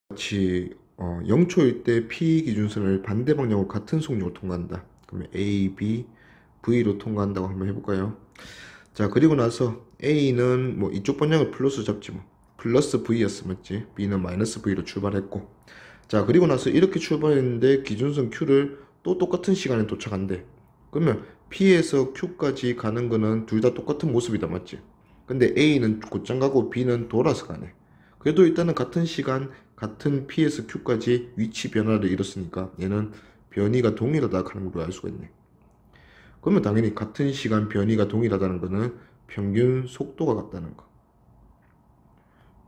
같이 0초일 때 P 기준선을 반대 방향으로 같은 속력으로 통과한다. 그러면 A, B, V로 통과한다고 한번 해볼까요? 자, 그리고 나서 A는 뭐 이쪽 방향을 플러스 잡지 뭐. 플러스 V였어, 맞지? B는 마이너스 V로 출발했고. 자, 그리고 나서 이렇게 출발했는데 기준선 Q를 또 똑같은 시간에 도착한대. 그러면 P에서 Q까지 가는 거는 둘 다 똑같은 모습이다, 맞지? 근데 A는 곧장 가고 B는 돌아서 가네. 그래도 일단은 같은 시간, 같은 P에서 Q까지 위치 변화를 이뤘으니까 얘는 변이가 동일하다 하는 걸로 알 수가 있네. 그러면 당연히 같은 시간 변이가 동일하다는 거는 평균 속도가 같다는 거.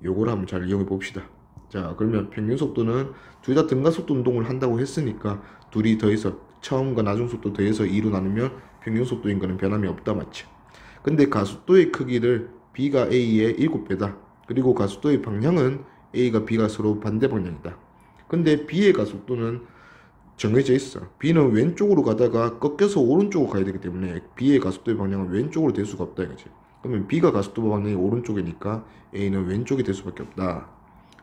요거를 한번 잘 이용해 봅시다. 자, 그러면 평균 속도는 둘 다 등가 속도 운동을 한다고 했으니까 둘이 더해서 처음과 나중 속도 더해서 2로 나누면 평균 속도인 거는 변함이 없다, 맞지? 근데 가속도의 크기를 B가 A의 7배다. 그리고 가속도의 방향은 A가 B가 서로 반대 방향이다. 근데 B의 가속도는 정해져 있어. B는 왼쪽으로 가다가 꺾여서 오른쪽으로 가야 되기 때문에 B의 가속도의 방향은 왼쪽으로 될 수가 없다 이거지. 그러면 B가 가속도 방향이 오른쪽이니까 A는 왼쪽이 될 수밖에 없다.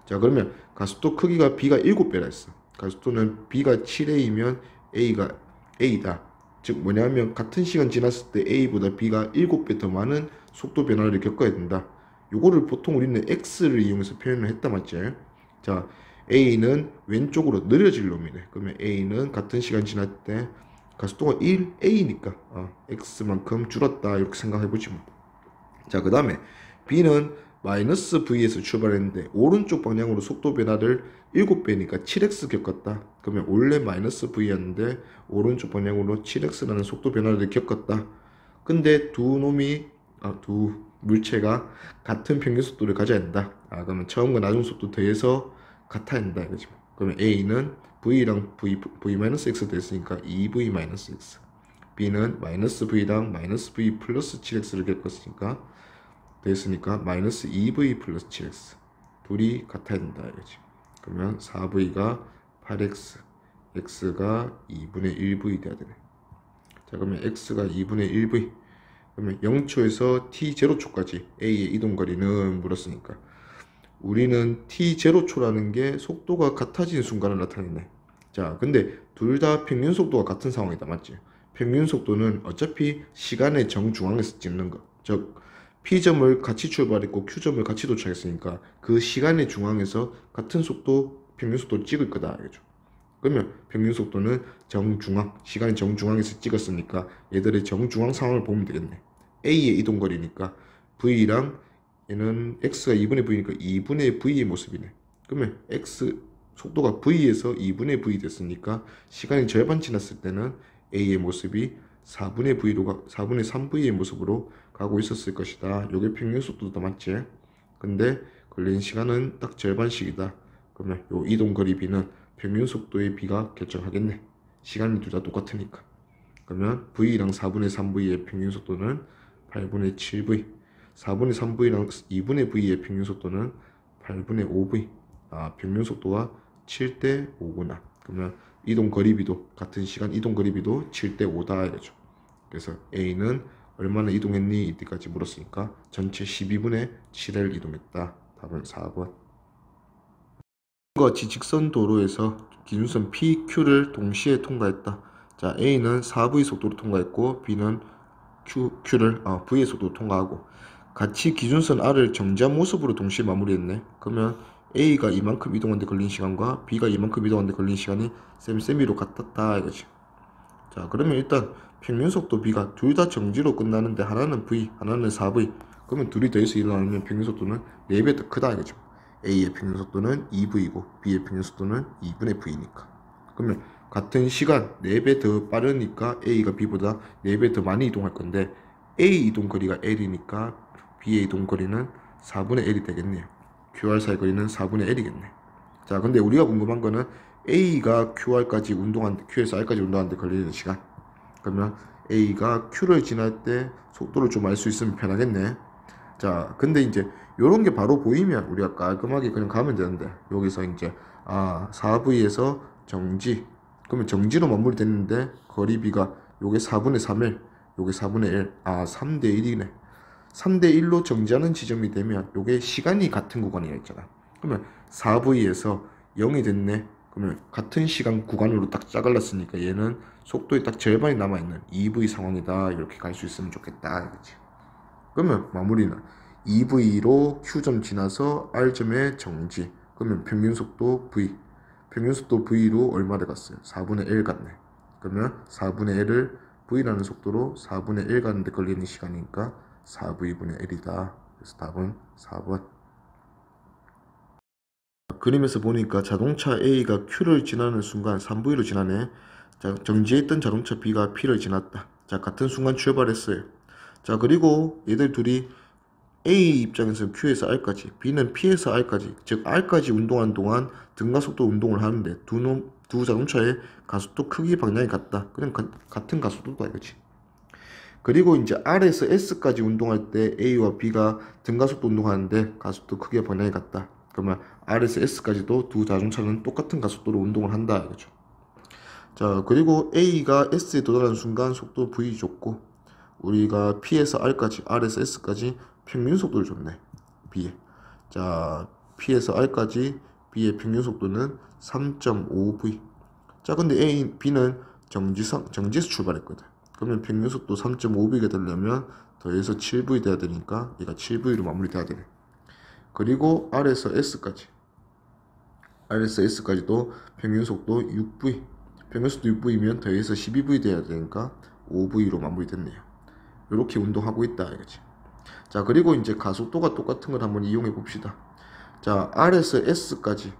자, 그러면 가속도 크기가 B가 7배라 했어. 가속도는 B가 7A면 A가 A다. 즉 뭐냐면 같은 시간 지났을 때 A보다 B가 7배 더 많은 속도 변화를 겪어야 된다. 요거를 보통 우리는 X를 이용해서 표현을 했다, 맞지? 자, A는 왼쪽으로 느려질 놈이네. 그러면 A는 같은 시간 지날 때 가속도가 1A니까 X만큼 줄었다 이렇게 생각해보지 뭐. 자, 그 다음에 B는 마이너스 V에서 출발했는데 오른쪽 방향으로 속도 변화를 7배니까 7x 겪었다. 그러면 원래 마이너스 V였는데 오른쪽 방향으로 7x라는 속도 변화를 겪었다. 근데 두 물체가 같은 평균 속도를 가져야 된다. 그러면 처음과 나중 속도 더해서 같아야 된다 이거지. 그러면 A는 V랑 V-X 됐으니까 2V-X. B는 마이너스 V랑 마이너스 V 플러스 7x를 겪었으니까 됐으니까 마이너스 2V 플러스 7x 둘이 같아야 된다 이거지. 그러면 4V가 8x, x가 2분의 1V 돼야 되네. 자, 그러면 x가 2분의 1V. 그러면 0초에서 t0초까지 a의 이동거리는 물었으니까 우리는 t0초라는 게 속도가 같아지는 순간을 나타내네. 자, 근데 둘 다 평균 속도가 같은 상황이다, 맞지? 평균 속도는 어차피 시간의 정중앙에서 찍는 거. 즉 P점을 같이 출발했고 Q점을 같이 도착했으니까 그 시간의 중앙에서 같은 속도, 평균 속도를 찍을 거다, 알겠죠? 그러면 평균 속도는 정중앙, 시간의 정중앙에서 찍었으니까 얘들의 정중앙 상황을 보면 되겠네. A의 이동거리니까 V랑 얘는 X가 2분의 V니까 2분의 V의 모습이네. 그러면 X 속도가 V에서 2분의 V 됐으니까 시간이 절반 지났을 때는 A의 모습이 4분의 3V의 모습으로 가고 있었을 것이다. 요게 평균 속도다, 맞지? 근데 걸린 시간은 딱 절반씩이다. 그러면 요 이동거리 B는 평균 속도의 B가 결정하겠네. 시간이 둘 다 똑같으니까. 그러면 V랑 4분의 3V의 평균 속도는 8분의 7V, 4분의 3V랑 2분의 V의 평균 속도는 8분의 5V. 평균 속도가 7대 5구나. 그러면 이동거리비도 같은 시간 이동거리비도 7대 5다 이거죠. 그래서 A는 얼마나 이동했니? 이때까지 물었으니까 전체 12분의 7을 이동했다. 답은 4번. 같이 직선 도로에서 기준선 PQ를 동시에 통과했다. 자, A는 4V 속도로 통과했고 B는 Q를 V의 속도로 통과하고 같이 기준선 R을 정지한 모습으로 동시에 마무리했네. 그러면 A가 이만큼 이동하는데 걸린 시간과 B가 이만큼 이동하는데 걸린 시간이 셈셈이로 같았다 이거지. 자, 그러면 일단 평균 속도 B가 둘 다 정지로 끝나는데 하나는 V, 하나는 4V. 그러면 둘이 더해서 일어나면 평균 속도는 4배 더 크다 이거죠. A의 평균 속도는 2V고 B의 평균 속도는 2분의 V니까. 그러면 같은 시간 4배 더 빠르니까 A가 B보다 4배 더 많이 이동할 건데 A 이동거리가 L이니까 B의 이동거리는 4분의 L이 되겠네요. QR 사이 거리는 4분의 L이겠네. 자, 근데 우리가 궁금한 거는 A가 Q에서 R까지 운동하는데 걸리는 시간. 그러면 A가 Q를 지날 때 속도를 좀 알 수 있으면 편하겠네. 자, 근데 이제 요런 게 바로 보이면 우리가 깔끔하게 그냥 가면 되는데 여기서 이제 4V에서 정지. 그러면 정지로 마무리됐는데 거리비가 요게 4분의 3L, 요게 4분의 L. 3대 1이네. 3대 1로 정지하는 지점이 되면 요게 시간이 같은 구간이라 했잖아. 그러면 4V에서 0이 됐네. 그러면 같은 시간 구간으로 딱 짜갈랐으니까 얘는 속도의 딱 절반이 남아있는 EV 상황이다. 이렇게 갈 수 있으면 좋겠다. 그치? 그러면 마무리는 EV로 Q점 지나서 R점에 정지. 그러면 평균속도 V. 평균속도 V로 얼마를 갔어요? 4분의 1 갔네. 그러면 4분의 1을 V라는 속도로 4분의 1 가는데 걸리는 시간이니까 4V분의 1이다. 그래서 답은 4번. 그림에서 보니까 자동차 A가 Q를 지나는 순간 3V로 지나네. 자, 정지해 있던 자동차 B가 P를 지났다. 자, 같은 순간 출발했어요. 자, 그리고 얘들 둘이 A 입장에서는 Q에서 R까지, B는 P에서 R까지, 즉 R까지 운동하는 동안 등가속도 운동을 하는데 두 자동차의 가속도 크기 방향이 같다. 그냥 같은 가속도다 이거지. 그리고 이제 R에서 S까지 운동할 때 A와 B가 등가속도 운동하는데 가속도 크기와 방향이 같다. 그러면 R에서 S까지도 두 자동차는 똑같은 가속도로 운동을 한다 이거죠. 자, 그리고 A가 S에 도달하는 순간 속도 V 줬고, 우리가 P에서 R까지, R에서 S까지 평균 속도를 줬네. B에. 자, P에서 R까지 B의 평균 속도는 3.5V. 자, 근데 B는 정지에서 출발했거든. 그러면 평균 속도 3.5V가 되려면 더해서 7V 돼야 되니까 얘가 7V로 마무리돼야 되네. 그리고 R에서 S까지도 평균 속도 6V. 평균 속도 6V면 더해서 12V 돼야 되니까 5V로 마무리됐네요. 이렇게 운동하고 있다 이거지. 자, 그리고 이제 가속도가 똑같은 걸 한번 이용해 봅시다. 자, R에서 S까지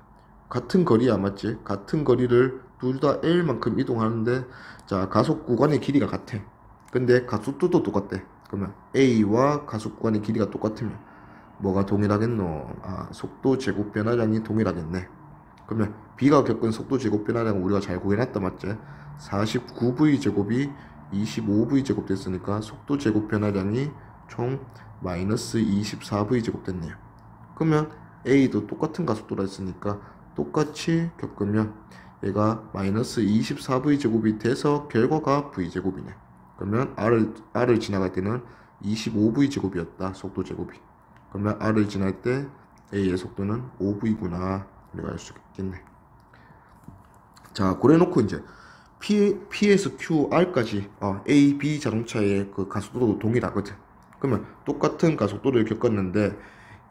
같은 거리야, 맞지? 같은 거리를 둘 다 L만큼 이동하는데, 자, 가속 구간의 길이가 같아. 근데 가속도도 똑같대. 그러면 A와 가속 구간의 길이가 똑같으면 뭐가 동일하겠노? 아, 속도 제곱 변화량이 동일하겠네. 그러면 B가 겪은 속도 제곱 변화량은 우리가 잘 구해놨다, 맞지? 49V 제곱이 25V 제곱 됐으니까 속도 제곱 변화량이 총 마이너스 24V 제곱 됐네요. 그러면 A도 똑같은 가속도라 했으니까 똑같이 겪으면 얘가 마이너스 24V 제곱이 돼서 결과가 V 제곱이네. 그러면 R을 지나갈 때는 25V 제곱이었다. 속도 제곱이. 그러면 R을 지날 때 A의 속도는 5V구나. 우리가 알 수 있겠네. 자, 그래놓고 이제 P에서 Q, R까지 A, B 자동차의 그 가속도도 동일하거든. 그러면 똑같은 가속도를 겪었는데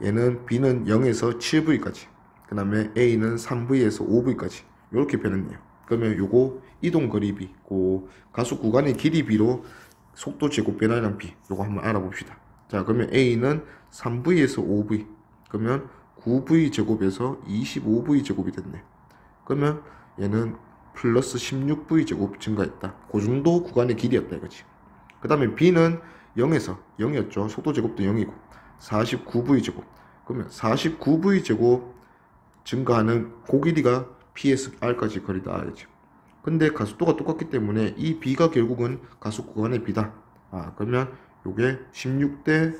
얘는 B는 0에서 7V까지, 그 다음에 A는 3V에서 5V까지 이렇게 변했네요. 그러면 요거 이동거리비, 그 가속 구간의 길이비로 속도 제곱 변화량 B 요거 한번 알아봅시다. 자, 그러면 A는 3V에서 5V, 그러면 9V 제곱에서 25V 제곱이 됐네. 그러면 얘는 플러스 16V 제곱 증가했다. 그 정도 구간의 길이였다 이거지. 그 다음에 B는 0에서 0이었죠. 속도 제곱도 0이고 49V 제곱. 그러면 49V 제곱 증가하는 그 길이가 P에서 R까지 거리다 알죠. 근데 가속도가 똑같기 때문에 이 B가 결국은 가속 구간의 B다. 아, 그러면 요게 16대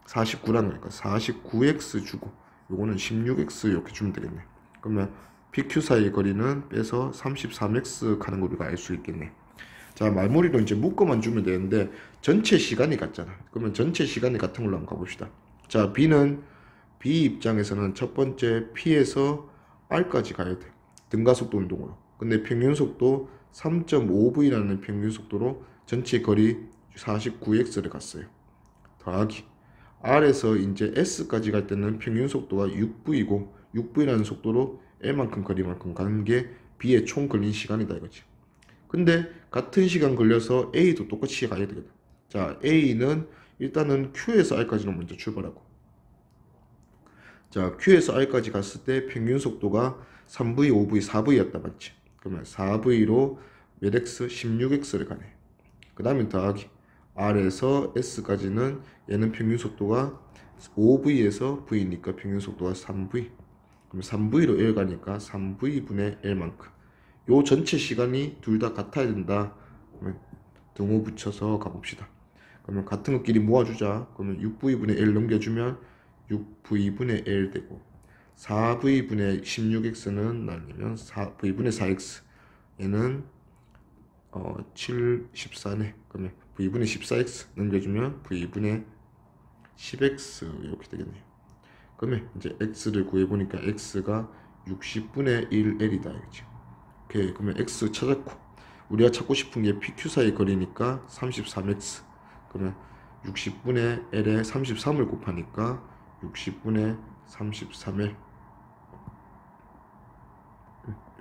49라는 거니까 49x 주고 요거는 16x 이렇게 주면 되겠네. 그러면 PQ 사이의 거리는 빼서 33x 가는 거 우리가 알 수 있겠네. 자, 마무리로 이제 묶어만 주면 되는데 전체 시간이 같잖아. 그러면 전체 시간이 같은 걸로 한번 가봅시다. 자, B 입장에서는 첫 번째 P에서 R까지 가야 돼. 등가속도 운동으로. 근데 평균속도 3.5V라는 평균속도로 전체 거리 49x를 갔어요. 더하기 R에서 이제 S까지 갈 때는 평균속도가 6V이고 6V라는 속도로 L만큼 거리만큼 가는 게 B의 총 걸린 시간이다 이거지. 근데 같은 시간 걸려서 A도 똑같이 가야 되거든. 자, A는 일단은 Q에서 R까지는 먼저 출발하고, 자, Q에서 R까지 갔을 때 평균 속도가 3V, 5V, 4V였다 맞지? 그러면 4V로 몇 X? 16X를 가네. 그 다음에 더하기 R에서 S까지는 얘는 평균 속도가 5V에서 V니까 평균 속도가 3V. 그럼 3V로 L 가니까 3V분의 L만큼. 요 전체 시간이 둘 다 같아야 된다. 그러면 등호 붙여서 가봅시다. 그러면 같은 것끼리 모아주자. 그러면 6V분의 L 넘겨주면 6V분의 L 되고 4V분의 16X는 나누면 4V분의 4X. 얘는 7, 14네. 그러면 V분의 14X 넘겨주면 V분의 10X 이렇게 되겠네요. 그러면 이제 X를 구해보니까 X가 60분의 1L이다 이거지. 오케이. 그러면 X 찾았고, 우리가 찾고 싶은 게 PQ 사이 거리니까 33X. 그러면 60분의 L에 33을 곱하니까 60분의 33L.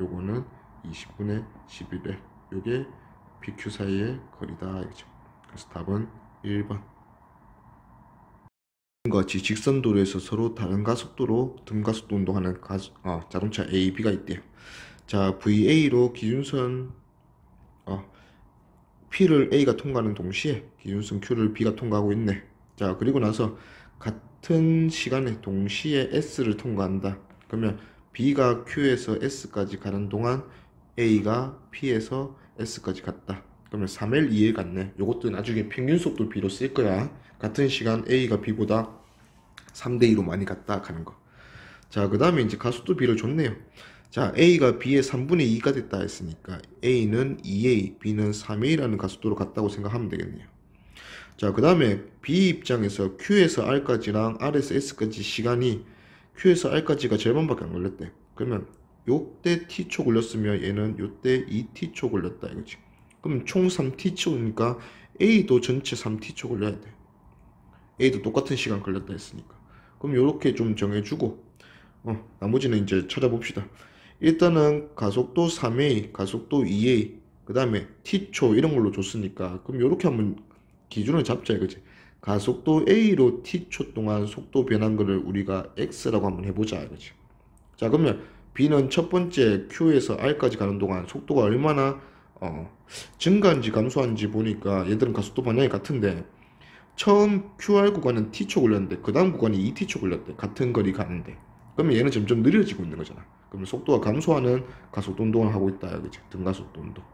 요거는 20분의 11L. 요게 PQ 사이의 거리다 이거죠. 그래서 답은 1번. 같이 직선 도로에서 서로 다른 가속도로 등가속도 운동하는 자동차 A, B가 있대요. 자, VA로 기준선 P를 A가 통과하는 동시에 기준선 Q를 B가 통과하고 있네. 자, 그리고 나서 같은 시간에 동시에 S를 통과한다. 그러면 B가 Q에서 S까지 가는 동안 A가 P에서 S까지 갔다. 그러면 3L, 2L 같네. 요것도 나중에 평균속도 B로 쓸 거야. 같은 시간 A가 B보다 3대2로 많이 갔다 가는 거. 자, 그 다음에 이제 가속도 B를 줬네요. 자, A가 B의 3분의 2가 됐다 했으니까 A는 2A, B는 3A라는 가속도로 갔다고 생각하면 되겠네요. 자, 그 다음에 B 입장에서 Q에서 R까지랑 R에서 S까지 시간이 Q에서 R까지가 절반밖에 안 걸렸대. 그러면 요때 T초 걸렸으면 얘는 요때 2T초 걸렸다 이거지. 그럼 총 3T초니까 A도 전체 3T초 걸려야 돼. A도 똑같은 시간 걸렸다 했으니까. 그럼 요렇게 좀 정해주고 나머지는 이제 찾아봅시다. 일단은 가속도 3A, 가속도 2A, 그 다음에 T초 이런 걸로 줬으니까 그럼 요렇게 한번 기준을 잡자 이거지. 가속도 A로 T초 동안 속도 변한 거를 우리가 X라고 한번 해보자 이거지. 자, 그러면 B는 첫 번째 Q에서 R까지 가는 동안 속도가 얼마나 증가한지 감소한지 보니까 얘들은 가속도 방향이 같은데 처음 QR 구간은 T초 걸렸는데 그 다음 구간이 2T초 걸렸대. 같은 거리 가는데. 그러면 얘는 점점 느려지고 있는 거잖아. 그러면 속도가 감소하는 가속도 운동을 하고 있다 여기지. 등가속도 운동.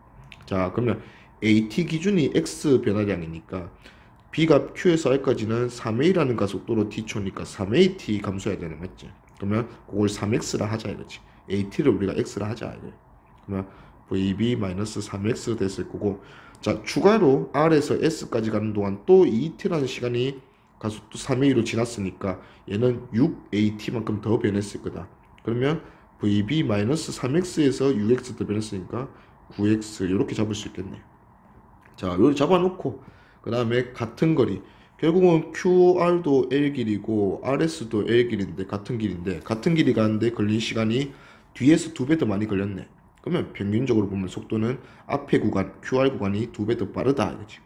자, 그러면 AT 기준이 X 변화량이니까 B가 Q에서 R까지는 3A라는 가속도로 T초니까 3AT 감소해야 되는 맞지? 그러면 그걸 3X라 하자 이거지. AT를 우리가 X라 하자 이거. 그러면 VB-3X 됐을 거고, 자, 추가로 R에서 S까지 가는 동안 또 2T라는 시간이 가속도 3A로 지났으니까 얘는 6AT만큼 더 변했을 거다. 그러면 VB-3X에서 6X 더 변했으니까 9X 이렇게 잡을 수 있겠네. 자, 이렇게 잡아놓고 그 다음에 같은 거리, 결국은 QR도 L 길이고 RS도 L 길인데 같은 길인데 같은 길이 가는데 걸린 시간이 뒤에서 2배 더 많이 걸렸네. 그러면 평균적으로 보면 속도는 앞에 구간 QR 구간이 2배 더 빠르다 이거지.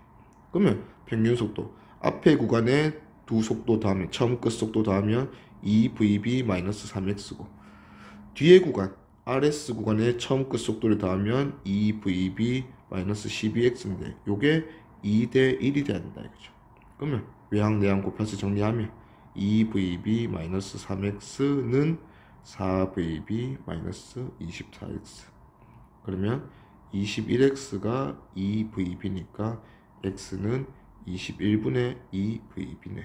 그러면 평균 속도 앞에 구간에 두 속도 더하면 처음 끝 속도 더하면 2VB-3X고 뒤에 구간 RS 구간에 처음 끝 속도를 더하면 2VB-12X인데 요게 2대 1이 돼야 된다 이거죠. 그러면 외항 내항 곱해서 정리하면 2VB-3X는 4VB-24X. 그러면 21X가 2VB니까 X는 21분의 2VB네.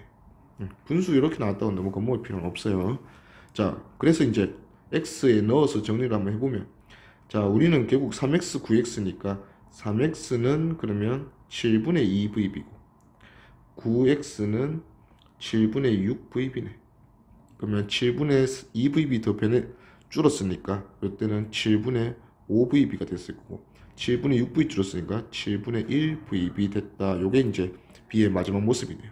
분수 이렇게 나왔다고 너무 겁먹을 필요는 없어요. 자, 그래서 이제 X에 넣어서 정리를 한번 해보면, 자, 우리는 결국 3X, 9X니까 3X는 그러면 7분의 2VB고 9X는 7분의 6VB네. 그러면 7분의 2VB 더 줄었으니까 이때는 7분의 5VB가 됐을 거고 7분의 6V 줄었으니까 7분의 1VB 됐다. 요게 이제 B의 마지막 모습이네요.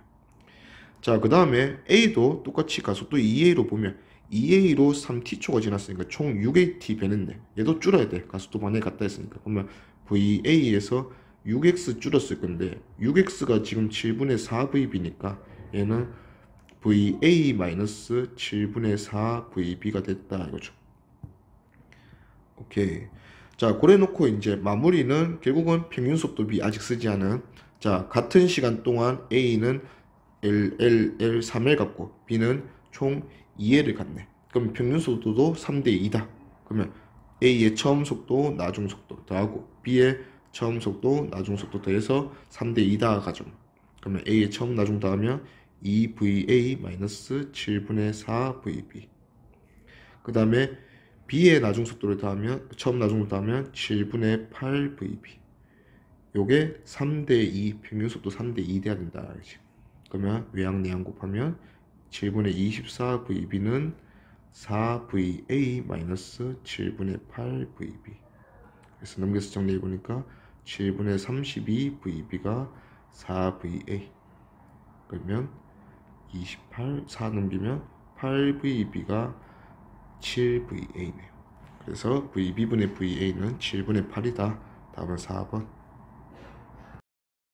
자, 그 다음에 A도 똑같이 가속도 2A로 보면 2A로 3T초가 지났으니까 총 6AT 변했네. 얘도 줄어야 돼. 가속도 방향이 같다 했으니까. 그러면 VA에서 6X 줄었을 건데 6X가 지금 7분의 4VB니까 얘는 VA-7분의 4VB가 됐다 이거죠. 오케이. 자, 그래 놓고 이제 마무리는 결국은 평균속도 B 아직 쓰지 않은, 자, 같은 시간 동안 A는 L 3L 갖고 B는 총 2L을 갖네. 그럼 평균속도도 3대 2다. 그러면 A의 처음 속도 나중 속도 더하고 B의 처음 속도 나중 속도 더해서 3대 2다 가죠. 그러면 A의 처음 나중 더하면 2VA-7분의 4VB. 그 다음에 B의 나중 속도를 더하면 처음 나중을 더하면 7분의 8VB. 요게 3대 2 평균 속도 3대 2 돼야 된다 알지? 그러면 외항 내항 곱하면 7분의 24VB는 4VA 마이너스 7분의 8VB. 그래서 넘겨서 정리해 보니까 7분의 32VB가 4VA. 그러면 28, 4 넘기면 8VB가 7VA네요. 그래서 VB분의 VA는 7분의 8이다. 답은 4번.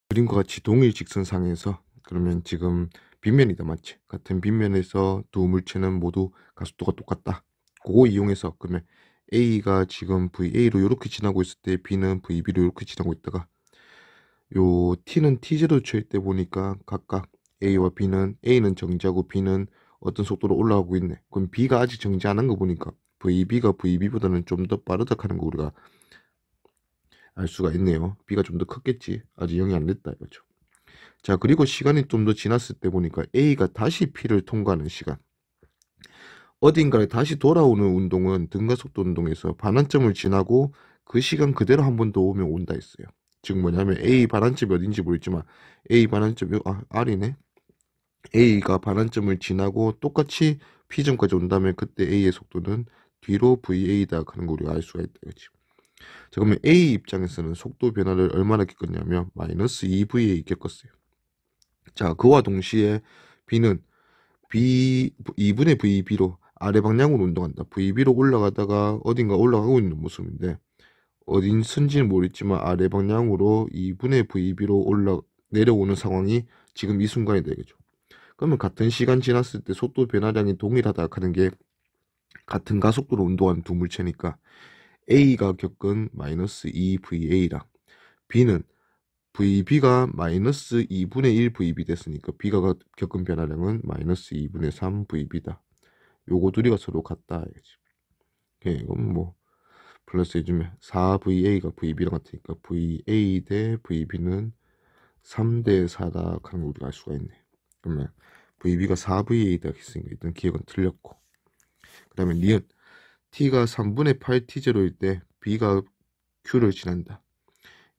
그림과 같이 동일 직선상에서 그러면 지금 빗면이다, 맞지? 같은 빗면에서 두 물체는 모두 가속도가 똑같다. 그거 이용해서 그러면 A가 지금 VA로 이렇게 지나고 있을 때 B는 VB로 이렇게 지나고 있다가 요 T는 T0 초일 때 보니까 각각 A와 B는 A는 정지하고 B는 어떤 속도로 올라가고 있네. 그럼 B가 아직 정지 안 한 거 보니까 VB가 VB보다는 좀 더 빠르다 하는 거 우리가 알 수가 있네요. B가 좀 더 컸겠지. 아직 0이 안 됐다 이거죠. 자, 그리고 시간이 좀 더 지났을 때 보니까 A가 다시 P를 통과하는 시간. 어딘가에 다시 돌아오는 운동은 등가속도 운동에서 반환점을 지나고 그 시간 그대로 한 번 더 오면 온다 했어요. 즉 뭐냐면 A 반환점이 어딘지 모르겠지만 A 반환점이 R이네. A가 반환점을 지나고 똑같이 P점까지 온다면 그때 A의 속도는 뒤로 VA다 하는 거 우리가 알 수가 있다. 그렇지? 자, 그러면 A 입장에서는 속도 변화를 얼마나 겪었냐면 마이너스 2VA 겪었어요. 자, 그와 동시에 B는 2분의 VB로 아래 방향으로 운동한다. VB로 올라가다가 어딘가 올라가고 있는 모습인데 어딘선지는 모르겠지만 아래 방향으로 2분의 VB로 내려오는 상황이 지금 이 순간이 되겠죠. 그러면 같은 시간 지났을 때 속도 변화량이 동일하다 하는 게 같은 가속도로 운동하는 두 물체니까 A가 겪은 마이너스 2VA랑 B는 VB가 마이너스 2분의 1 VB 됐으니까 B가 겪은 변화량은 마이너스 2분의 3 VB다. 요거 둘이가 서로 같다 알겠지. 이건 뭐 플러스 해주면 4VA가 VB랑 같으니까 VA 대 VB는 3대 4다 하는 걸 우리가 알 수가 있네. 그러면 VB가 4VA다 했으니까 일단 기억은 틀렸고, 그 다음에 니은 T가 3분의 8 T0일 때 B가 Q를 지난다.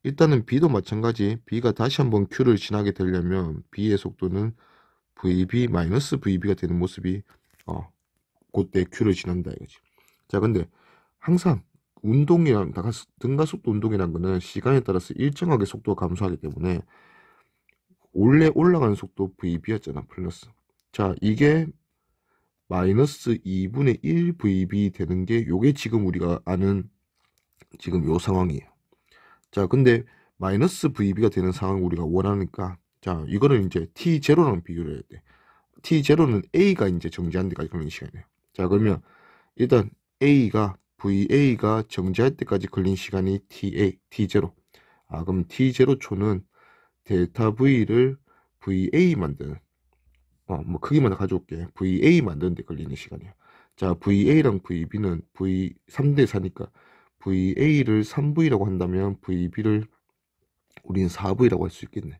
일단은 B도 마찬가지. B가 다시 한번 Q를 지나게 되려면 B의 속도는 VB가 되는 모습이 그때 Q를 지난다 이거지. 자, 근데 항상 운동이랑 등가속도 운동이란 거는 시간에 따라서 일정하게 속도가 감소하기 때문에 원래 올라가는 속도 VB였잖아, 플러스. 자, 이게 마이너스 2분의 1 VB 되는 게 요게 지금 우리가 아는 지금 요 상황이에요. 자, 근데 마이너스 VB가 되는 상황을 우리가 원하니까 자, 이거는 이제 T0랑 비교를 해야 돼. T0는 A가 이제 정지한 데까지 걸리는 시간이에요. 자, 그러면 일단 VA가 정지할 때까지 걸린 시간이 T0. 그럼 T0 초는 델타 V를 VA 만드는, 뭐 크기만 가져올게. VA 만드는 데 걸리는 시간이야. 자, VA랑 VB는 3대 4니까 VA를 3V라고 한다면 VB를 우리는 4V라고 할 수 있겠네.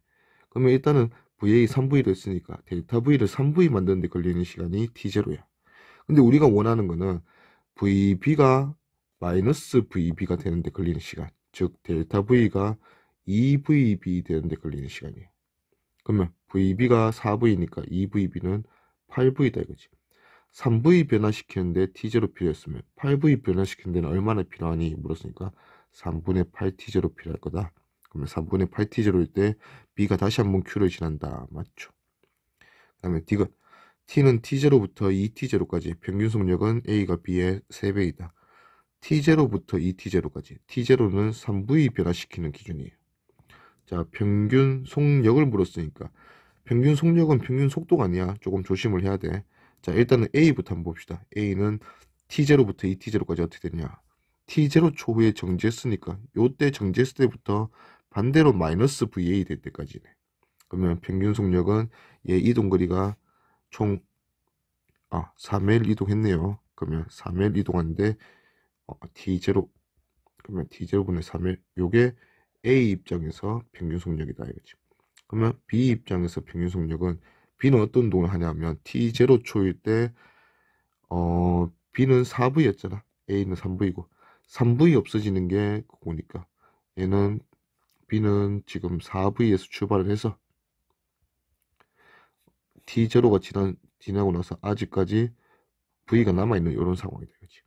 그러면 일단은 VA 3V를 했으니까 델타 V를 3V 만드는 데 걸리는 시간이 T0야. 근데 우리가 원하는 거는 VB가 마이너스 VB가 되는데 걸리는 시간, 즉 델타 V가 2VB 되는데 걸리는 시간이에요. 그러면 VB가 4V니까 2VB는 8V다 이거지. 3V 변화시키는데 T0 필요했으면 8V 변화시키는 데는 얼마나 필요하니 물었으니까 3분의 8 T0 필요할 거다. 그러면 3분의 8 T0일 때 B가 다시 한번 Q를 지난다. 맞죠? 그 다음에 D가 T는 T0부터 2T0까지 평균 속력은 A가 B의 3배이다. T0부터 2T0까지. T0는 3V 변화시키는 기준이에요. 자, 평균 속력을 물었으니까 평균 속력은 평균 속도가 아니야. 조금 조심을 해야 돼. 자, 일단은 A부터 한번 봅시다. A는 T0부터 2T0까지 어떻게 되냐. T0 초후에 정지했으니까 요때 정지했을 때부터 반대로 마이너스 VA 될 때까지네. 그러면 평균 속력은 얘 이동거리가 총 3L 이동했네요. 그러면 3L 이동하는데 T0 그러면 T0분의 3L 요게 A 입장에서 평균 속력이다 이거지. 그러면 B 입장에서 평균 속력은 B는 어떤 운동을 하냐면 T0 초일 때 B는 4V였잖아. A는 3V고 3V 없어지는 게 그거니까 얘는 B는 지금 4V에서 출발을 해서 T0가 지나고 나서 아직까지 V가 남아있는 이런 상황이 되겠지.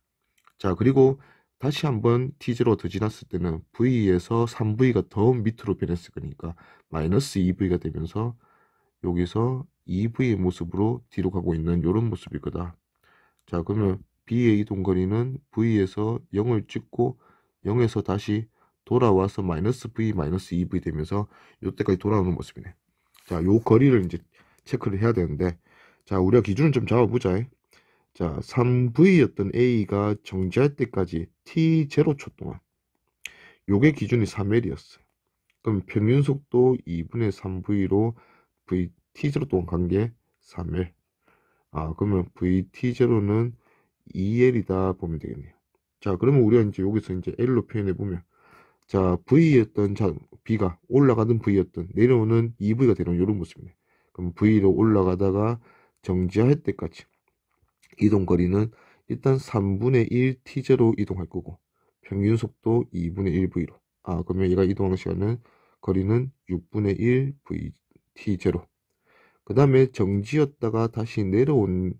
자, 그리고 다시 한번 T0가 더 지났을 때는 V에서 3V가 더 밑으로 변했을 거니까 마이너스 2V가 되면서 여기서 2V의 모습으로 뒤로 가고 있는 이런 모습일 거다. 자, 그러면 B의 이동거리는 V에서 0을 찍고 0에서 다시 돌아와서 마이너스 V, 마이너스 2V 되면서 이때까지 돌아오는 모습이네. 자, 요 거리를 이제 체크를 해야 되는데, 자, 우리가 기준을 좀 잡아보자. 자, 3V였던 A가 정지할 때까지 T0초 동안 요게 기준이 3L이었어요. 그럼 평균속도 2분의 3V로 T0 동안 간 게 3L. 그러면 VT0는 2L이다 보면 되겠네요. 자, 그러면 우리가 이제 여기서 이제 L로 표현해 보면, 자, V였던, 자, B가 올라가던 V였던 내려오는 2V가 되는 이런 모습이네. 그럼 V로 올라가다가 정지할 때까지 이동거리는 일단 3분의 1 T0 이동할 거고, 평균 속도 2분의 1 V로. 그러면 얘가 이동하는 시간은, 거리는 6분의 1 V T0. 그 다음에 정지였다가 다시 내려오는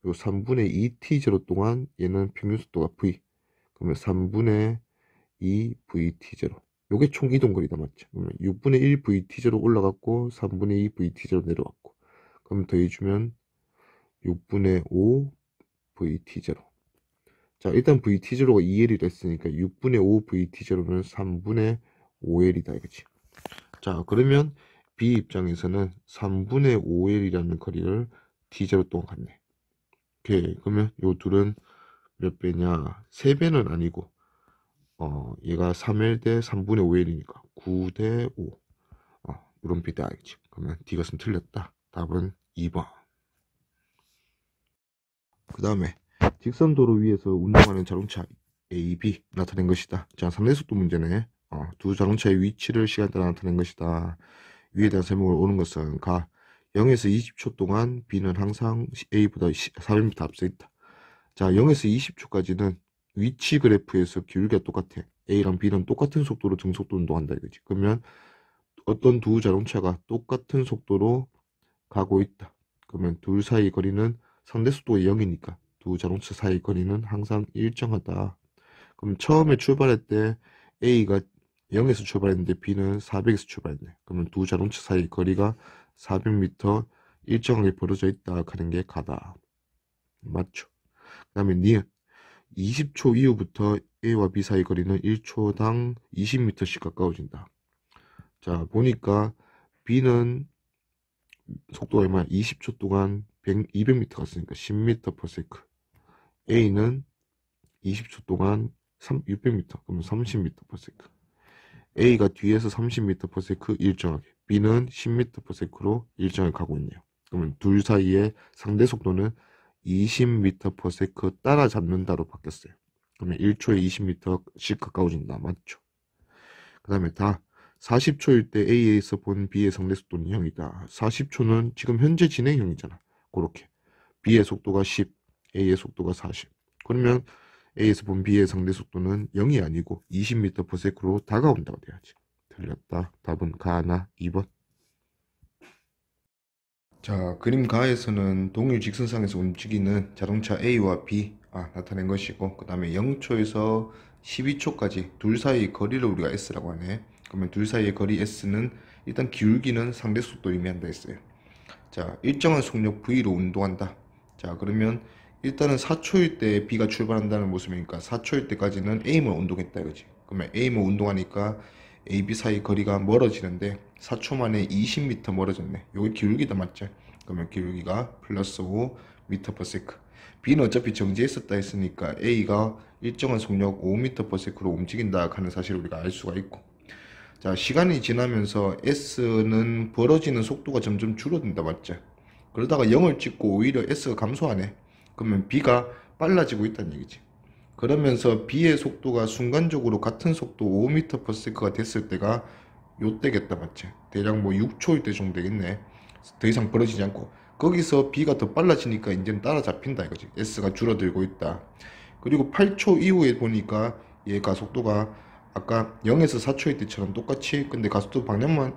요 3분의 2 T0 동안 얘는 평균 속도가 V. 그러면 3분의 2 VT0. 요게 총 이동거리다, 맞죠? 그러면 6분의 1 VT0 올라갔고 3분의 2 VT0 내려왔고, 그럼 더해주면 6분의 5 VT0. 자, 일단 VT0가 2L이라 했으니까 6분의 5 VT0는 3분의 5L이다 이거지. 자, 그러면 B 입장에서는 3분의 5L이라는 거리를 T0 동안 갔네. 오케이. 그러면 요 둘은 몇 배냐? 3배는 아니고, 얘가 3L 대 3분의 5L이니까 9 대 5. 이런 비례 알겠지. 그러면 D것은 틀렸다. 답은 2번. 그 다음에 직선도로 위에서 운동하는 자동차 A, B 나타낸 것이다. 자, 3대속도 문제네. 두 자동차의 위치를 시간대로 나타낸 것이다. 위에 대한 설명을 오는 것은 0에서 20초 동안 B는 항상 A보다 400m 앞서 있다. 자, 0에서 20초까지는 위치 그래프에서 기울기가 똑같아. A랑 B는 똑같은 속도로 등속도 운동한다 이거지. 그러면 어떤 두 자동차가 똑같은 속도로 가고 있다. 그러면 둘 사이 거리는 상대 속도가 0이니까 두 자동차 사이 거리는 항상 일정하다. 그럼 처음에 출발할 때 A가 0에서 출발했는데 B는 400에서 출발했네. 그러면 두 자동차 사이 거리가 400m 일정하게 벌어져 있다 하는 게 가다. 맞죠? 그 다음에 니은 20초 이후부터 A와 B 사이 거리는 1초당 20m씩 가까워진다. 자, 보니까 B는 속도가 얼마야? 20초 동안 200m 갔으니까 10m/s. A는 20초 동안 600m, 그러면 30m/s. A가 뒤에서 30m/s 일정하게, B는 10m/s로 일정하게 가고 있네요. 그러면 둘 사이의 상대 속도는 20m/s 따라잡는다로 바뀌었어요. 그러면 1초에 20m씩 가까워진다. 맞죠? 그 다음에 40초일 때 A에서 본 B의 상대 속도는 0이다. 40초는 지금 현재 진행형이잖아. 그렇게 B의 속도가 10, A의 속도가 40. 그러면 A에서 본 B의 상대 속도는 0이 아니고 20m/s로 다가온다고 돼야지. 틀렸다. 답은 가나 2번. 자, 그림 가에서는 동일 직선상에서 움직이는 자동차 A와 B 나타낸 것이고, 그 다음에 0초에서 12초까지 둘 사이의 거리를 우리가 S라고 하네. 그러면 둘 사이의 거리 S는 일단 기울기는 상대 속도를 의미한다 했어요. 자, 일정한 속력 V로 운동한다. 자, 그러면 일단은 4초일 때 B가 출발한다는 모습이니까 4초일 때까지는 A만 운동했다 이거지. 그러면 A만 운동하니까 A, B 사이 거리가 멀어지는데 4초 만에 20m 멀어졌네. 여기 기울기다, 맞죠? 그러면 기울기가 플러스 5m/s. B는 어차피 정지했었다 했으니까 A가 일정한 속력 5m/s로 움직인다 하는 사실을 우리가 알 수가 있고, 자, 시간이 지나면서 S는 벌어지는 속도가 점점 줄어든다, 맞죠? 그러다가 0을 찍고 오히려 S가 감소하네. 그러면 B가 빨라지고 있다는 얘기지. 그러면서 B의 속도가 순간적으로 같은 속도 5m/s가 됐을 때가 요때겠다, 맞지? 대략 뭐 6초일 때 정도 되겠네. 더 이상 벌어지지 않고 거기서 B가 더 빨라지니까 이제는 따라잡힌다 이거지. S가 줄어들고 있다. 그리고 8초 이후에 보니까 얘가 속도가 아까 0에서 4초일 때처럼 똑같이, 근데 가속도 방향만,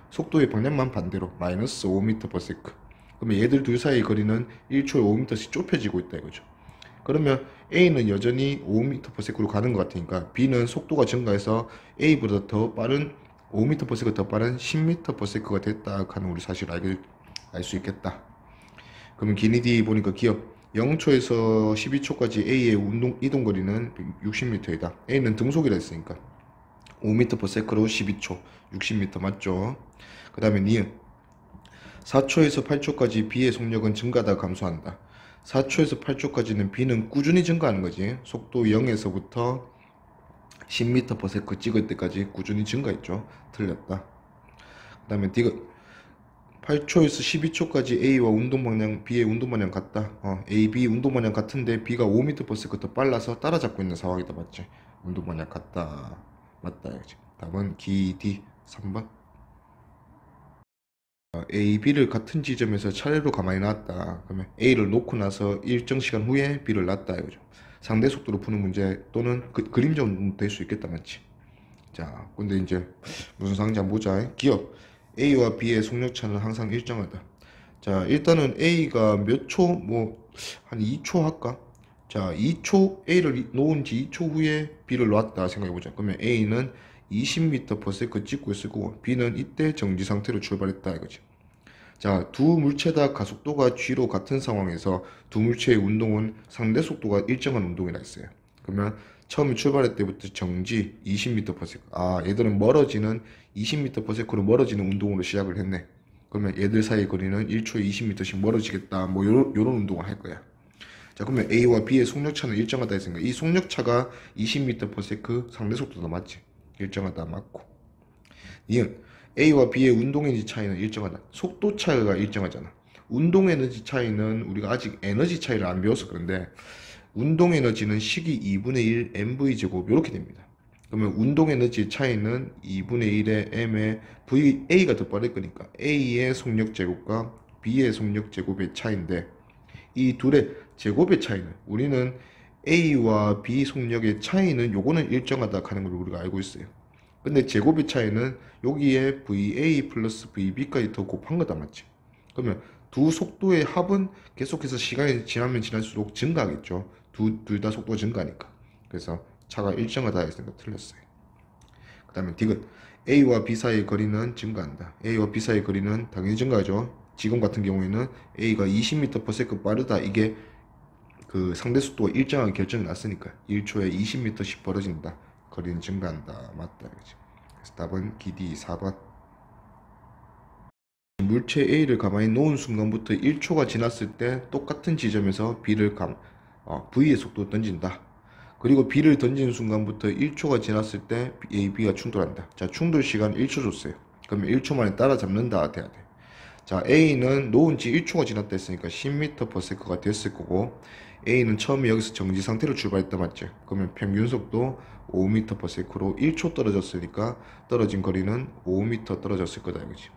속도의 방향만 반대로 마이너스 5m/s. 그러면 얘들 둘 사이의 거리는 1초에 5m씩 좁혀지고 있다 이거죠. 그러면 A는 여전히 5m/s로 가는 것 같으니까 B는 속도가 증가해서 A보다 더 빠른 5m/s 더 빠른 10m/s가 됐다 하는 우리 사실을 알 수 있겠다. 그러면 기니디 보니까 기억 0초에서 12초까지 A의 이동 거리는 60m이다. A는 등속이라 했으니까 5m/s로 12초 60m 맞죠? 그 다음에 니은 4초에서 8초까지 B의 속력은 증가하다 감소한다. 4초에서 8초까지는 B는 꾸준히 증가하는 거지. 속도 0에서부터 10m/s 찍을 때까지 꾸준히 증가했죠. 틀렸다. 그 다음에 디귿 8초에서 12초까지 A와 운동 방향, B의 운동 방향 같다. A, B 운동 방향 같은데 B가 5m/s 더 빨라서 따라잡고 있는 상황이다. 맞지? 운동 방향 같다. 맞다. 이거지. 답은 기, D 3번. A, B를 같은 지점에서 차례로 가만히 놨다. 그러면 A를 놓고 나서 일정 시간 후에 B를 놨다. 이거죠. 상대 속도로 푸는 문제 또는 그림적으로 될 수 있겠다. 맞지? 자, 근데 이제 무슨 상황인지 한번 보자. 기억 A와 B의 속력차는 항상 일정하다. 자, 일단은 A가 몇 초, 한 2초 할까? 자, 2초, A를 놓은 지 2초 후에 B를 놨다 생각해보자. 그러면 A는 20m/s 찍고 있을 거고, B는 이때 정지 상태로 출발했다 이거지. 자, 두 물체 다 가속도가 G로 같은 상황에서 두 물체의 운동은 상대 속도가 일정한 운동이라 했어요. 그러면 처음에 출발할 때부터 정지 20m/s. 얘들은 멀어지는 20m/s로 멀어지는 운동으로 시작을 했네. 그러면 얘들 사이의 거리는 1초에 20m씩 멀어지겠다. 요런 운동을 할 거야. 자, 그러면 A와 B의 속력차는 일정하다 했으니까 이 속력차가 20m/s 상대 속도도 맞지? 일정하다 맞고. 니은 A와 B의 운동 에너지 차이는 일정하다. 속도 차이가 일정하잖아. 운동 에너지 차이는 우리가 아직 에너지 차이를 안 배워서 그런데 운동 에너지는 식이 2분의 1 mv제곱 이렇게 됩니다. 그러면 운동 에너지 차이는 2분의 1의 m의 v a가 더 빠를 거니까 a의 속력 제곱과 b의 속력 제곱의 차이인데 이 둘의 제곱의 차이는 우리는 a와 b 속력의 차이는 요거는 일정하다 하는 걸 우리가 알고 있어요. 근데 제곱의 차이는 여기에 va 플러스 vb까지 더 곱한 거다 맞지? 그러면 두 속도의 합은 계속해서 시간이 지나면 지날수록 증가하겠죠. 둘 다 속도가 증가하니까. 그래서 차가 일정하다 했으니까 틀렸어요. 그 다음에 디귿 A와 B 사이의 거리는 증가한다. A와 B 사이의 거리는 당연히 증가하죠. 지금 같은 경우에는 A가 20m/s 빠르다. 이게 그 상대 속도가 일정하게 결정이 났으니까 1초에 20m씩 벌어진다. 거리는 증가한다. 맞다. 그치? 그래서 답은 기디 4번. 물체 A를 가만히 놓은 순간부터 1초가 지났을 때 똑같은 지점에서 V의 속도로 던진다. 그리고 B를 던지는 순간부터 1초가 지났을 때 A, B가 충돌한다. 자, 충돌 시간 1초 줬어요. 그러면 1초 만에 따라잡는다 돼야 돼. 자, A는 놓은 지 1초가 지났다 했으니까 10m/s가 됐을 거고 A는 처음에 여기서 정지 상태로 출발했다 맞죠? 그러면 평균 속도 5m/s로 1초 떨어졌으니까 떨어진 거리는 5m 떨어졌을 거다 이거지.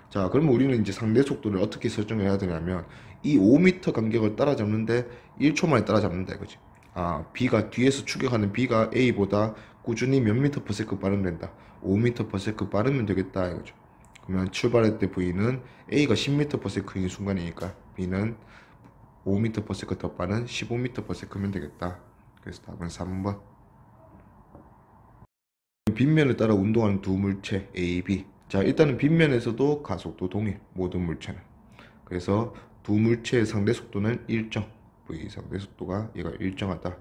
자, 그러면 우리는 이제 상대 속도를 어떻게 설정을 해야 되냐면 이 5m 간격을 따라잡는데 1초 만에 따라잡는다 이거지. B가 뒤에서 추격하는 B가 A보다 꾸준히 몇 m/s 빠르면 된다. 5m/s 빠르면 되겠다 이거죠. 그러면 출발할 때 V는 A가 10m/s인 순간이니까 B는 5m/s 더 빠른 15m/s면 되겠다. 그래서 답은 3번. 빗면을 따라 운동하는 두 물체 A, B. 자, 일단은 빗면에서도 가속도 동일 모든 물체는. 그래서 두 물체의 상대 속도는 일정. V 상대 속도가 얘가 일정하다.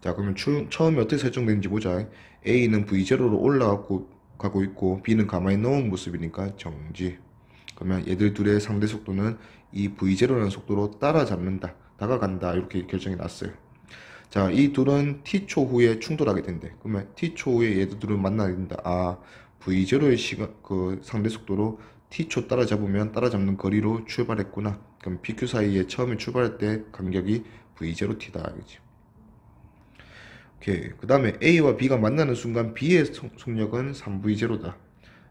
자, 그러면 처음에 어떻게 설정되는지 보자. A는 V0로 가고 있고 B는 가만히 놓은 모습이니까 정지. 그러면 얘들 둘의 상대 속도는 이 V0라는 속도로 따라잡는다. 다가간다. 이렇게 결정이 났어요. 자, 이 둘은 T초 후에 충돌하게 된대. 그러면 T초 후에 얘들 둘은 만나게 된다. V0의 상대 속도로 T초 따라잡으면 따라잡는 거리로 출발했구나. 그럼 PQ 사이에 처음에 출발할 때 간격이 V0T다. 알겠지? 오케이. 그 다음에 A와 B가 만나는 순간 B의 속력은 3V0다.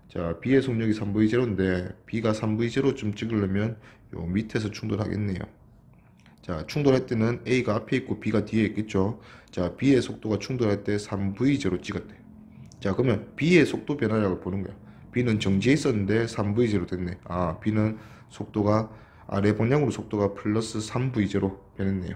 자, B의 속력이 3V0인데 B가 3V0쯤 찍으려면 요 밑에서 충돌하겠네요. 자, 충돌할 때는 A가 앞에 있고 B가 뒤에 있겠죠. 자, B의 속도가 충돌할 때 3V0 찍었대. 자, 그러면 B의 속도 변화량을 보는 거야. B는 정지해 있었는데 3V0 됐네. B는 속도가 아래 방향으로 속도가 플러스 3v제로 변했네요.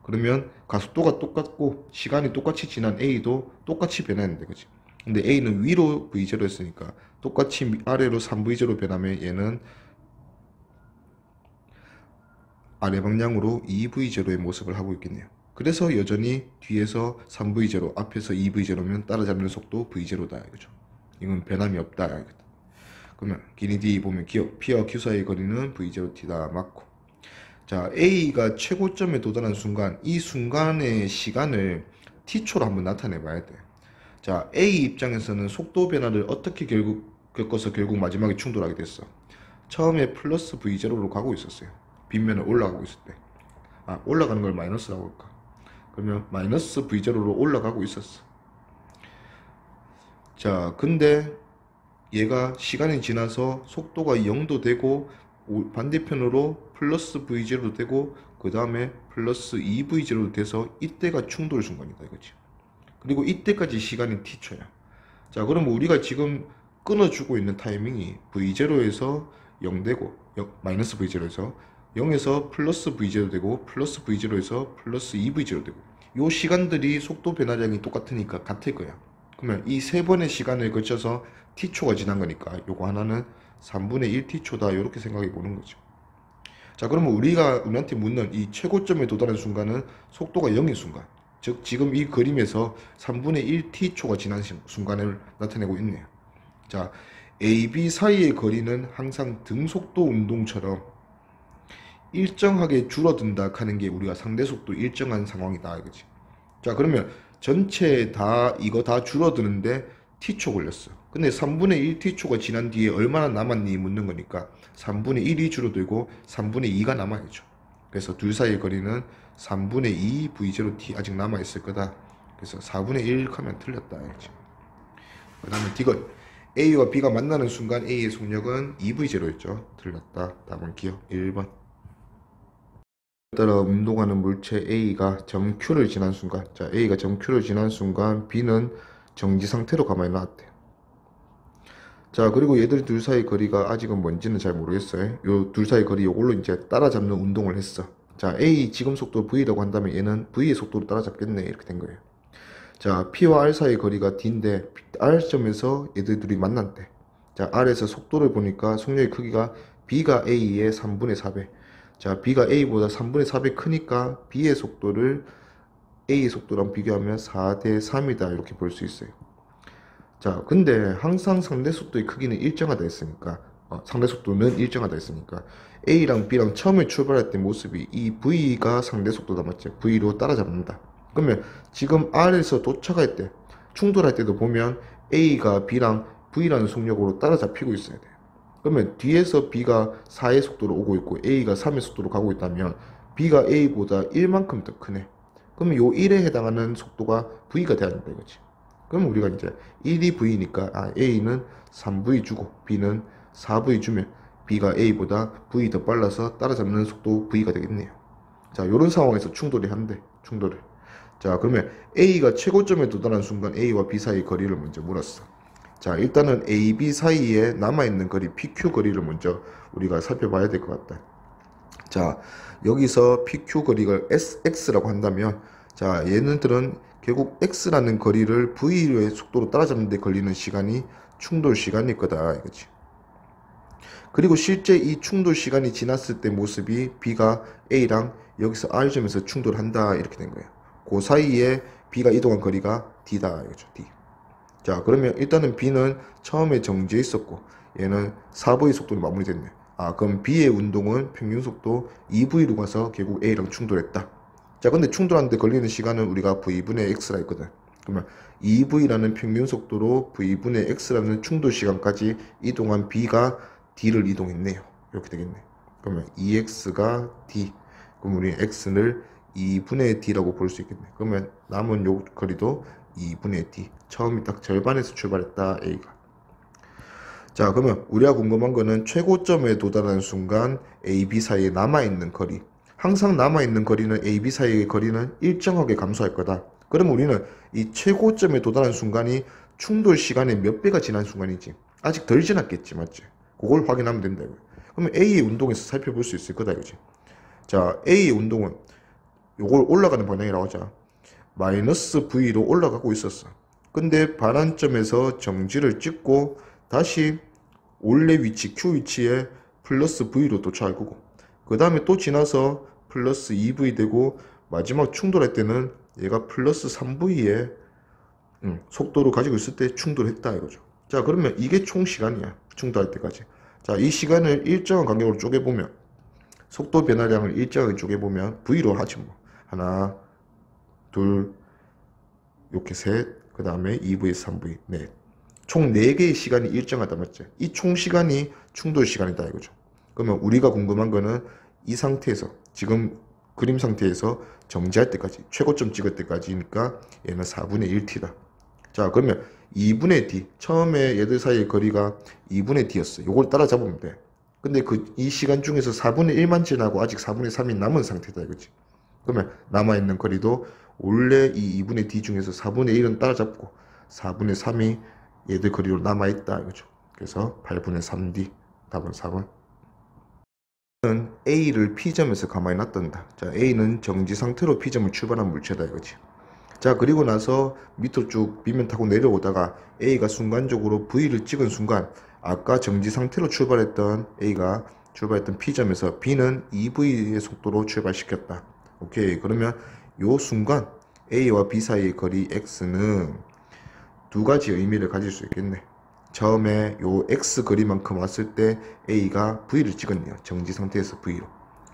그러면 가속도가 똑같고 시간이 똑같이 지난 A도 똑같이 변했는데, 그치? 근데 A는 위로 V제로 했으니까 똑같이 아래로 3V제로 변하면 얘는 아래 방향으로 2V제로의 모습을 하고 있겠네요. 그래서 여전히 뒤에서 3V제로, 앞에서 2V제로면 따라잡는 속도 V제로다, 이거죠. 이건 변함이 없다, 이거다. 그러면 길이 D 보면 P와 Q 사이의 거리는 V제로 T다, 맞고. 자, A가 최고점에 도달한 순간, 이 순간의 시간을 T초로 한번 나타내 봐야 돼. 자, A 입장에서는 속도 변화를 어떻게 겪어서 결국 마지막에 충돌하게 됐어. 처음에 플러스 V0로 가고 있었어요. 빗면을 올라가고 있을 때. 올라가는 걸 마이너스라고 할까? 그러면 마이너스 V0로 올라가고 있었어. 자, 근데 얘가 시간이 지나서 속도가 0도 되고 반대편으로 플러스 V0도 되고 그 다음에 플러스 2V0도 돼서 이때가 충돌 순간이다, 이거지. 그리고 이때까지 시간이 T초야. 자, 그럼 우리가 지금 끊어주고 있는 타이밍이 V0에서 0 되고 마이너스 V0에서 0에서 플러스 V0 되고 플러스 V0에서 플러스 2V0 되고 요 시간들이 속도 변화량이 똑같으니까 같을 거야. 그러면 이 세 번의 시간을 거쳐서 T초가 지난 거니까 요거 하나는 3분의 1 T초다, 이렇게 생각해 보는 거죠. 자, 그러면 우리한테 묻는 이 최고점에 도달한 순간은 속도가 0인 순간, 즉 지금 이 그림에서 3분의 1 T초가 지난 순간을 나타내고 있네요. 자, A, B 사이의 거리는 항상 등속도 운동처럼 일정하게 줄어든다 하는 게 우리가 상대속도 일정한 상황이다, 이거지. 자, 그러면 전체 이거 다 줄어드는데 T초 걸렸어. 근데 3분의 1 T초가 지난 뒤에 얼마나 남았니 묻는 거니까 3분의 1이 줄어들고 3분의 2가 남아야죠. 그래서 둘 사이의 거리는 3분의 2 V0T 아직 남아있을 거다. 그래서 4분의 1 하면 틀렸다, 알지? 그 다음에 디귿, A와 B가 만나는 순간 A의 속력은 2V0였죠. 틀렸다. 답은 기억 1번. 따라 운동하는 물체 A가 점 Q를 지난 순간, 자, A가 점 Q를 지난 순간 B는 정지 상태로 가만히 놔왔대요. 자, 그리고 얘들 둘 사이 거리가 아직은 뭔지는 잘 모르겠어요. 요 둘 사이 거리 요걸로 이제 따라잡는 운동을 했어. 자, A 지금 속도 V라고 한다면 얘는 V의 속도로 따라잡겠네, 이렇게 된 거예요. 자, P와 R 사이 거리가 D인데 R점에서 얘들 둘이 만난대. 자, R에서 속도를 보니까 속력의 크기가 B가 A의 3분의 4배. 자, B가 A보다 3분의 4배 크니까 B의 속도를 A의 속도랑 비교하면 4대 3이다, 이렇게 볼 수 있어요. 자, 근데 항상 상대 속도의 크기는 일정하다 했으니까, 상대 속도는 일정하다 했으니까 A랑 B랑 처음에 출발할 때 모습이 이 V가 상대 속도다, 맞지? V로 따라잡는다. 그러면 지금 R에서 도착할 때, 충돌할 때도 보면 A가 B랑 V라는 속력으로 따라잡히고 있어야 돼. 그러면 뒤에서 B가 4의 속도로 오고 있고 A가 3의 속도로 가고 있다면 B가 A보다 1만큼 더 크네. 그러면 요 1에 해당하는 속도가 V가 돼야 된다, 이거지. 그럼 우리가 이제 1이 V니까 A는 3V 주고 B는 4V 주면 B가 A보다 V 더 빨라서 따라잡는 속도 V가 되겠네요. 자, 요런 상황에서 충돌이 한대, 충돌을. 자, 그러면 A가 최고점에 도달한 순간 A와 B 사이의 거리를 먼저 물었어. 자, 일단은 A, B 사이에 남아있는 거리 PQ 거리를 먼저 우리가 살펴봐야 될 것 같다. 자, 여기서 PQ 거리가 X라고 한다면, 자, 얘네들은 결국 X라는 거리를 V의 속도로 따라잡는 데 걸리는 시간이 충돌 시간일 거다, 이거지. 그리고 실제 이 충돌 시간이 지났을 때 모습이 B가 A랑 여기서 R점에서 충돌한다, 이렇게 된 거예요. 그 사이에 B가 이동한 거리가 D다, 이거죠, D. 자, 그러면 일단은 B는 처음에 정지해 있었고 얘는 4V의 속도로 마무리됐네. 그럼 B의 운동은 평균속도 2V로 가서 결국 A랑 충돌했다. 자, 근데 충돌하는데 걸리는 시간은 우리가 V분의 X라 했거든. 그러면 2V라는 평균속도로 V분의 X라는 충돌 시간까지 이동한 B가 D를 이동했네요. 이렇게 되겠네. 그러면 2X가 D. 그럼 우리 X를 2분의 D라고 볼 수 있겠네. 그러면 남은 요 거리도 2분의 D. 처음이 딱 절반에서 출발했다, A가. 자, 그러면 우리가 궁금한 거는 최고점에 도달하는 순간 A, B 사이에 남아있는 거리. 항상 남아있는 거리는 A, B 사이의 거리는 일정하게 감소할 거다. 그러면 우리는 이 최고점에 도달한 순간이 충돌 시간의 몇 배가 지난 순간이지. 아직 덜 지났겠지, 맞지? 그걸 확인하면 된다고요. 그러면 A의 운동에서 살펴볼 수 있을 거다 이거지. 자, A의 운동은 요걸 올라가는 방향이라고 하자. 마이너스 V로 올라가고 있었어. 근데 반환점에서 정지를 찍고 다시 원래 위치 Q 위치에 플러스 V로 도착할 거고, 그 다음에 또 지나서 플러스 2V 되고 마지막 충돌할 때는 얘가 플러스 3V의 속도를 가지고 있을 때 충돌했다 이거죠. 자, 그러면 이게 총 시간이야. 충돌할 때까지. 자, 이 시간을 일정한 간격으로 쪼개보면, 속도 변화량을 일정하게 쪼개보면 V로 하지 뭐. 하나, 둘, 이렇게 셋, 그 다음에 2V, 3V, 넷. 총 4개의 시간이 일정하다 맞지? 이 총 시간이 충돌 시간이다 이거죠. 그러면 우리가 궁금한 거는 이 상태에서, 지금 그림 상태에서 정지할 때까지, 최고점 찍을 때까지니까 얘는 4분의 1t다. 자, 그러면 2분의 d, 처음에 얘들 사이의 거리가 2분의 d였어. 요걸 따라잡으면 돼. 근데 이 시간 중에서 4분의 1만 지나고 아직 4분의 3이 남은 상태다 이거지. 그러면 남아있는 거리도 원래 이 2분의 d 중에서 4분의 1은 따라잡고 4분의 3이 얘들 거리로 남아있다 이거죠. 그래서 8분의 3d, 답은 4번. A를 P점에서 가만히 놔둔다. 자, A는 정지 상태로 P점을 출발한 물체다 이거지. 자, 그리고 나서 밑으로 쭉 비면 타고 내려오다가 A가 순간적으로 V를 찍은 순간, 아까 정지 상태로 출발했던 A가 출발했던 P점에서 B는 2V의 속도로 출발시켰다. 오케이. 그러면 요 순간 A와 B 사이의 거리 X는 두 가지 의미를 가질 수 있겠네. 처음에 요 X 거리만큼 왔을 때 A가 V를 찍었네요. 정지 상태에서 V로.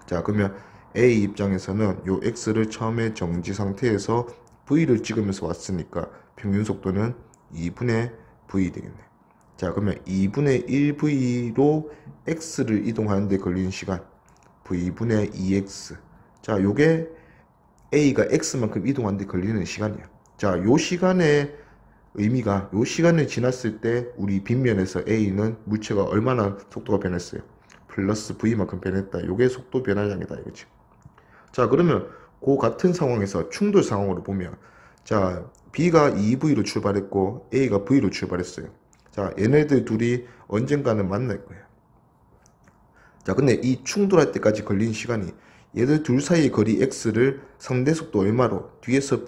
자, 그러면 A 입장에서는 요 X를 처음에 정지 상태에서 V를 찍으면서 왔으니까 평균 속도는 2분의 V 되겠네. 자, 그러면 2분의 1V로 X를 이동하는데 걸리는 시간 V분의 2X. 자, 요게 A가 X만큼 이동하는데 걸리는 시간이야. 자, 요 시간의 의미가, 요 시간을 지났을 때 우리 빗면에서 A는 물체가 얼마나 속도가 변했어요? 플러스 V만큼 변했다. 요게 속도 변화량이다 이거지. 자, 그러면 그 같은 상황에서 충돌 상황으로 보면, 자, B가 2V로 출발했고 A가 V로 출발했어요. 자, 얘네들 둘이 언젠가는 만날 거예요. 자, 근데 이 충돌할 때까지 걸린 시간이, 얘들 둘 사이의 거리 X를 상대 속도 얼마로, 뒤에서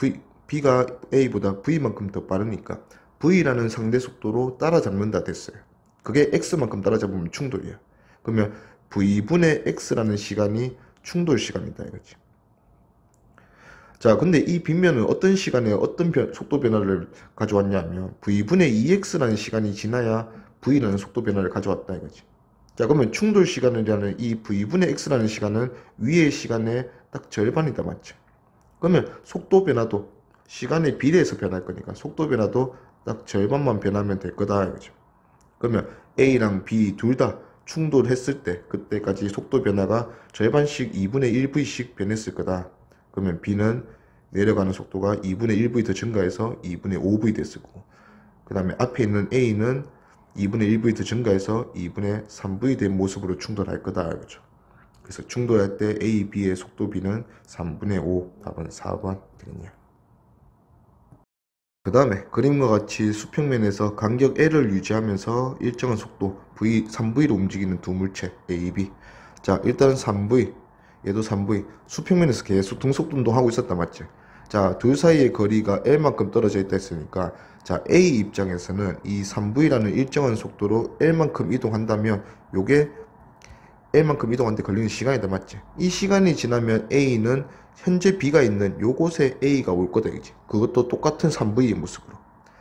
B가 A보다 V만큼 더 빠르니까 V라는 상대 속도로 따라잡는다 됐어요. 그게 X만큼 따라잡으면 충돌이야. 그러면 V분의 X라는 시간이 충돌 시간이다 이거지. 자, 근데 이 빗면은 어떤 시간에 어떤 속도 변화를 가져왔냐면 V분의 2X라는 시간이 지나야 V라는 속도 변화를 가져왔다 이거지. 자, 그러면 충돌 시간이라는 이 V분의 X라는 시간은 위의 시간의 딱 절반이다 맞죠? 그러면 속도 변화도 시간에 비례해서 변할 거니까 속도 변화도 딱 절반만 변하면 될 거다 이거죠. 그러면 A랑 B 둘 다 충돌했을 때 그때까지 속도 변화가 절반씩 2분의 1V씩 변했을 거다. 그러면 B는 내려가는 속도가 2분의 1V 더 증가해서 2분의 5V 됐을 거고, 그 다음에 앞에 있는 A는 2분의 1V 더 증가해서 2분의 3V 된 모습으로 충돌할 거다 이거죠. 그래서 충돌할 때 A, B의 속도 B는 3분의 5, 답은 4번 되겠네요. 그 다음에 그림과 같이 수평면에서 간격 L을 유지하면서 일정한 속도 V, 3V로 움직이는 두 물체 A, B. 자, 일단은 3V, 얘도 3V. 수평면에서 계속 등속도 운동하고 있었다 맞지? 자, 둘 사이의 거리가 L만큼 떨어져 있다 했으니까, 자, A 입장에서는 이 3V라는 일정한 속도로 L만큼 이동한다면 요게 L만큼 이동하는데 걸리는 시간이다 맞지? 이 시간이 지나면 A는 현재 B가 있는 요곳에 A가 올 거다 이지. 그것도 똑같은 3V의 모습으로.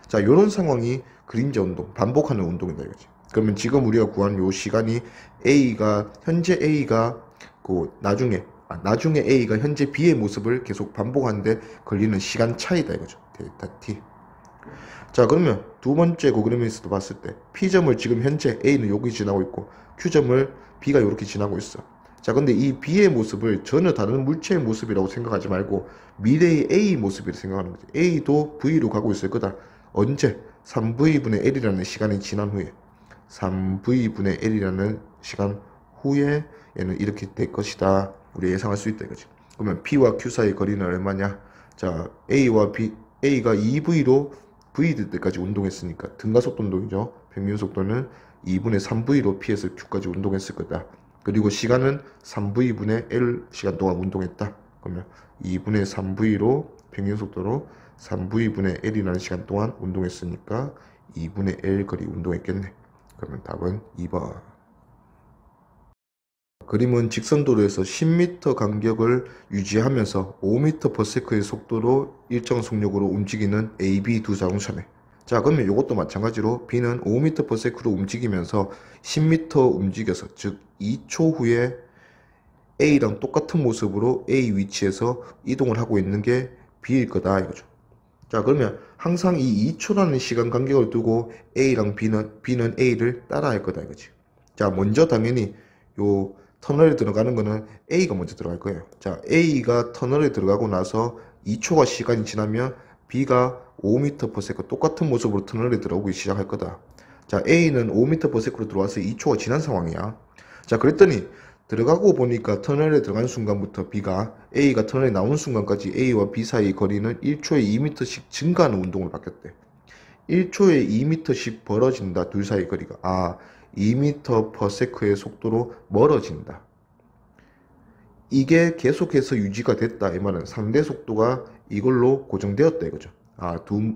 자, 요런 상황이 그림자 운동, 반복하는 운동이다 이거지. 그러면 지금 우리가 구한 요 시간이 현재 A가 나중에 A가 현재 B의 모습을 계속 반복하는데 걸리는 시간 차이다 이거죠. 델타 T. 자, 그러면 두 번째 그림에서도 봤을 때 P점을 지금 현재 A는 여기 지나고 있고 Q점을 B가 이렇게 지나고 있어. 자, 근데 이 B의 모습을 전혀 다른 물체의 모습이라고 생각하지 말고 미래의 A 모습이라고 생각하는 거지. A도 V로 가고 있을 거다. 언제? 3V분의 L이라는 시간이 지난 후에, 3V분의 L이라는 시간 후에 얘는 이렇게 될 것이다. 우리 예상할 수 있다 이거지. 그러면 P와 Q 사이의 거리는 얼마냐? 자, A가 2V로 V 될 때까지 운동했으니까 등가속도 운동이죠. 평균 속도는 2분의 3V로 P에서 Q까지 운동했을 거다. 그리고 시간은 3V분의 L 시간 동안 운동했다. 그러면 2분의 3V로 평균속도로 3V분의 L이라는 시간 동안 운동했으니까 2분의 L 거리 운동했겠네. 그러면 답은 2번. 그림은 직선도로에서 10m 간격을 유지하면서 5m/s의 속도로 일정 속력으로 움직이는 A, B 두 자동차네. 자, 그러면 이것도 마찬가지로 B는 5m/s로 움직이면서 10m 움직여서, 즉 2초 후에 A랑 똑같은 모습으로 A 위치에서 이동을 하고 있는 게 B일 거다 이거죠. 자, 그러면 항상 이 2초라는 시간 간격을 두고 A랑 B는 A를 따라할 거다 이거지. 자, 먼저 당연히 요 터널에 들어가는 거는 A가 먼저 들어갈 거예요. 자, A가 터널에 들어가고 나서 2초가 시간이 지나면 B가 5m/s 똑같은 모습으로 터널에 들어오기 시작할 거다. 자, A는 5m/s로 들어와서 2초가 지난 상황이야. 자, 그랬더니 들어가고 보니까 터널에 들어간 순간부터 A가 터널에 나오는 순간까지 A와 B 사이의 거리는 1초에 2m씩 증가하는 운동을 받겠대. 1초에 2m씩 벌어진다. 둘 사이 거리가. 2m/s의 속도로 멀어진다. 이게 계속해서 유지가 됐다. 이 말은 상대 속도가 이걸로 고정되었다 이거죠.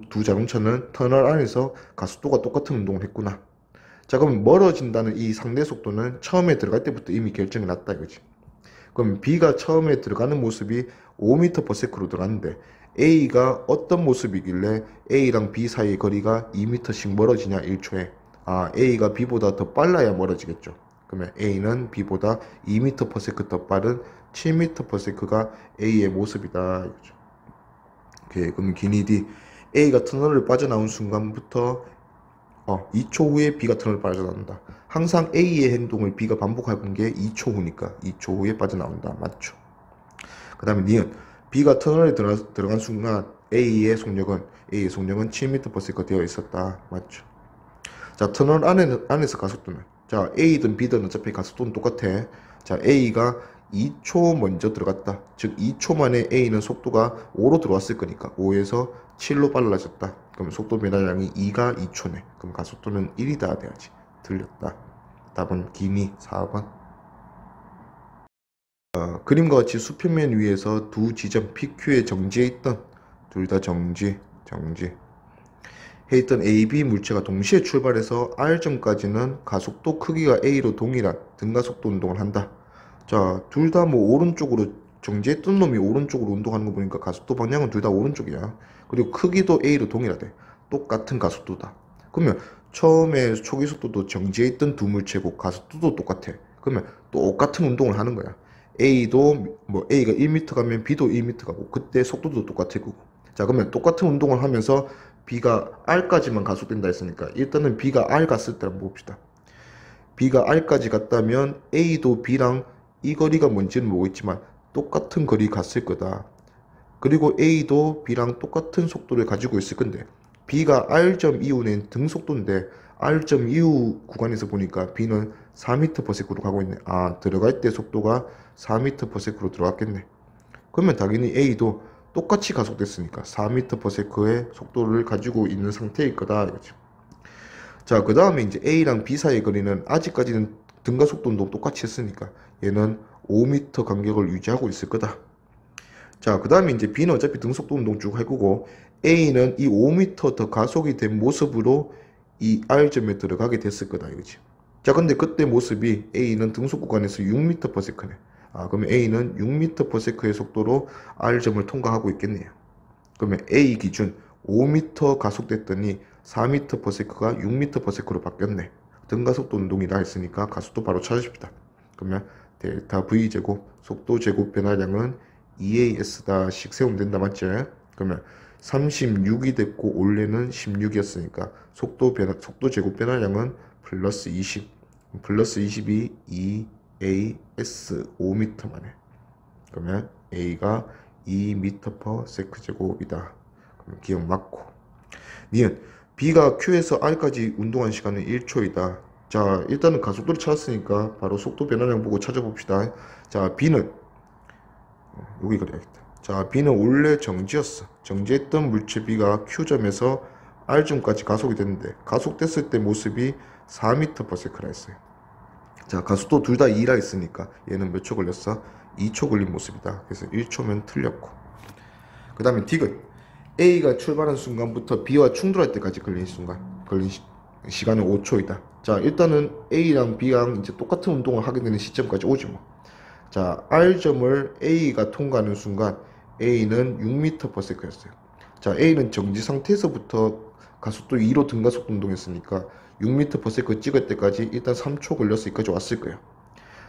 두 자동차는 터널 안에서 가속도가 똑같은 운동을 했구나. 자, 그럼 멀어진다는 이 상대 속도는 처음에 들어갈 때부터 이미 결정이 났다 이거지. 그럼 B가 처음에 들어가는 모습이 5m/s로 들어갔는데 A가 어떤 모습이길래 A랑 B 사이의 거리가 2m씩 멀어지냐 1초에. A가 B보다 더 빨라야 멀어지겠죠. 그러면 A는 B보다 2m/s 더 빠른 7m/s가 A의 모습이다 이거죠. 오케이, 그럼 기니 D. A가 터널을 빠져나온 순간부터 2초 후에 B가 터널을 빠져나온다. 항상 A의 행동을 B가 반복해본 게 2초 후니까 2초 후에 빠져나온다. 맞죠? 그 다음에 니은 B가 터널에 들어간 순간 A의 속력은 7m/s가 되어 있었다. 맞죠? 자, 터널 안에서 가속도는, 자, A든 B든 어차피 가속도는 똑같아. 자, A가 2초 먼저 들어갔다. 즉 2초 만에 A는 속도가 5로 들어왔을 거니까 5에서 7로 빨라졌다. 그럼 속도 변화량이 2가 2초네. 그럼 가속도는 1이다 돼야지. 틀렸다. 답은 기니 4번. 그림과 같이 수평면 위에서 두 지점 PQ에 정지해 있던, 둘 다 정지 해 있던 A, B 물체가 동시에 출발해서 R점까지는 가속도 크기가 A로 동일한 등가속도 운동을 한다. 자, 둘 다 뭐 오른쪽으로 정지했던 놈이 오른쪽으로 운동하는 거 보니까 가속도 방향은 둘 다 오른쪽이야. 그리고 크기도 A로 동일하대. 똑같은 가속도다. 그러면 처음에 초기 속도도 정지해 있던 두 물체고 가속도도 똑같아. 그러면 똑같은 운동을 하는 거야. A도 뭐 A가 1m 가면 B도 1m 가고 그때 속도도 똑같을 거고. 자, 그러면 똑같은 운동을 하면서 B가 R까지만 가속된다 했으니까 일단은 B가 R 갔을 때 한번 봅시다. B가 R까지 갔다면 A도 B랑 이 거리가 뭔지는 모르겠지만 똑같은 거리 갔을 거다. 그리고 A도 B랑 똑같은 속도를 가지고 있을 건데 B가 R점 이후는 등속도인데 R점 이후 구간에서 보니까 B는 4m/s로 가고 있네. 들어갈 때 속도가 4m/s로 들어갔겠네. 그러면 당연히 A도 똑같이 가속됐으니까 4m/s의 속도를 가지고 있는 상태일 거다 이거죠. 자, 그 다음에 이제 A랑 B 사이의 거리는 아직까지는 등가속도 운동 똑같이 했으니까 얘는 5m 간격을 유지하고 있을 거다. 자, 그 다음에 이제 B는 어차피 등속도 운동 쭉 할 거고 A는 이 5m 더 가속이 된 모습으로 이 R점에 들어가게 됐을 거다 이거지. 자, 근데 그때 모습이 A는 등속 구간에서 6m/s네. 그러면 A는 6m/s의 속도로 R점을 통과하고 있겠네요. 그러면 A 기준 5m 가속됐더니 4m/s가 6m/s로 바뀌었네. 등가속도 운동이라 했으니까 가속도 바로 찾으십시다. 그러면 델타 V제곱 속도 제곱 변화량은 2AS-씩 세우면 된다 맞죠? 그러면 36이 됐고 원래는 16이었으니까 속도 제곱 변화량은 플러스 20. 플러스 20이 2AS 5m 만에. 그러면 A가 2m/s 제곱이다. 그럼 기억 맞고. 니은 B가 Q에서 R까지 운동한 시간은 1초이다. 자, 일단은 가속도를 찾았으니까 바로 속도 변화량 보고 찾아봅시다. 자, B는 여기 그려야겠다. 자, B는 원래 정지였어. 정지했던 물체 B가 Q점에서 R점까지 가속이 됐는데 가속됐을 때 모습이 4m/s라 했어요. 자, 가속도 둘 다 2라 했으니까 얘는 몇 초 걸렸어? 2초 걸린 모습이다. 그래서 1초면 틀렸고. 그 다음에 디귿. A가 출발한 순간부터 B와 충돌할 때까지 걸린 시간은 5초이다. 자, 일단은 A랑 B랑 이제 똑같은 운동을 하게 되는 시점까지 오지 뭐. 자, R점을 A가 통과하는 순간 A는 6m/s였어요. 자, A는 정지 상태에서부터 가속도 2로 등가속도 운동했으니까 6m/s 찍을 때까지 일단 3초 걸려서 여기까지 왔을 거예요.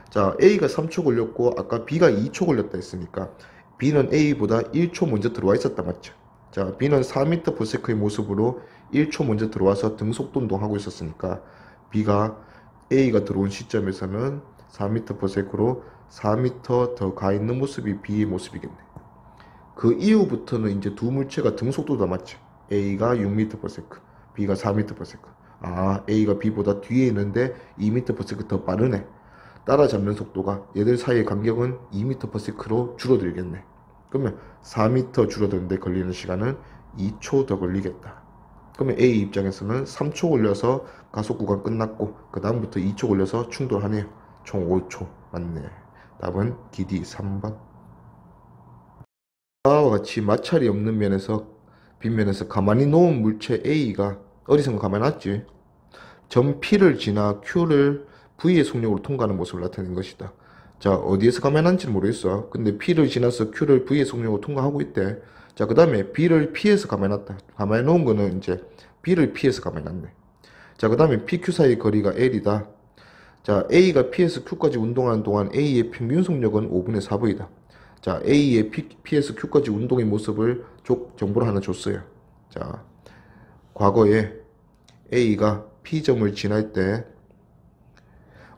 자, A가 3초 걸렸고 아까 B가 2초 걸렸다 했으니까 B는 A보다 1초 먼저 들어와 있었다 맞죠? 자, B는 4m/s의 모습으로 1초 먼저 들어와서 등속도 운동하고 있었으니까 B가 A가 들어온 시점에서는 4m/s로 4m 더 가 있는 모습이 B의 모습이겠네. 그 이후부터는 이제 두 물체가 등속도가 맞죠? A가 6m/s, B가 4m/s. 아, A가 B보다 뒤에 있는데 2m/s 더 빠르네. 따라잡는 속도가 얘들 사이의 간격은 2m/s로 줄어들겠네. 그러면 4m 줄어드는데 걸리는 시간은 2초 더 걸리겠다. 그러면 A 입장에서는 3초 걸려서 가속 구간 끝났고 그 다음부터 2초 걸려서 충돌하네요. 총 5초 맞네. 답은 기디 3번. 아와 같이 마찰이 없는 면에서 빗면에서 가만히 놓은 물체 A가 어디선가 가만히 놨지. 점 P를 지나 Q를 V의 속력으로 통과하는 모습을 나타낸 것이다. 자, 어디에서 가만히 놨는지는 모르겠어. 근데 P를 지나서 Q를 V의 속력으로 통과하고 있대. 자, 그 다음에 B를 피해서 가만히 놨다. 가만히 놓은 거는 이제 B를 피해서 가만히 놨네. 자, 그 다음에 PQ 사이 거리가 L이다. 자, A가 P에서 Q까지 운동하는 동안 A의 평균 속력은 5분의 4V다. 자, A의 P에서 Q까지 운동의 모습을 정보를 하나 줬어요. 자, 과거에 A가 P점을 지날 때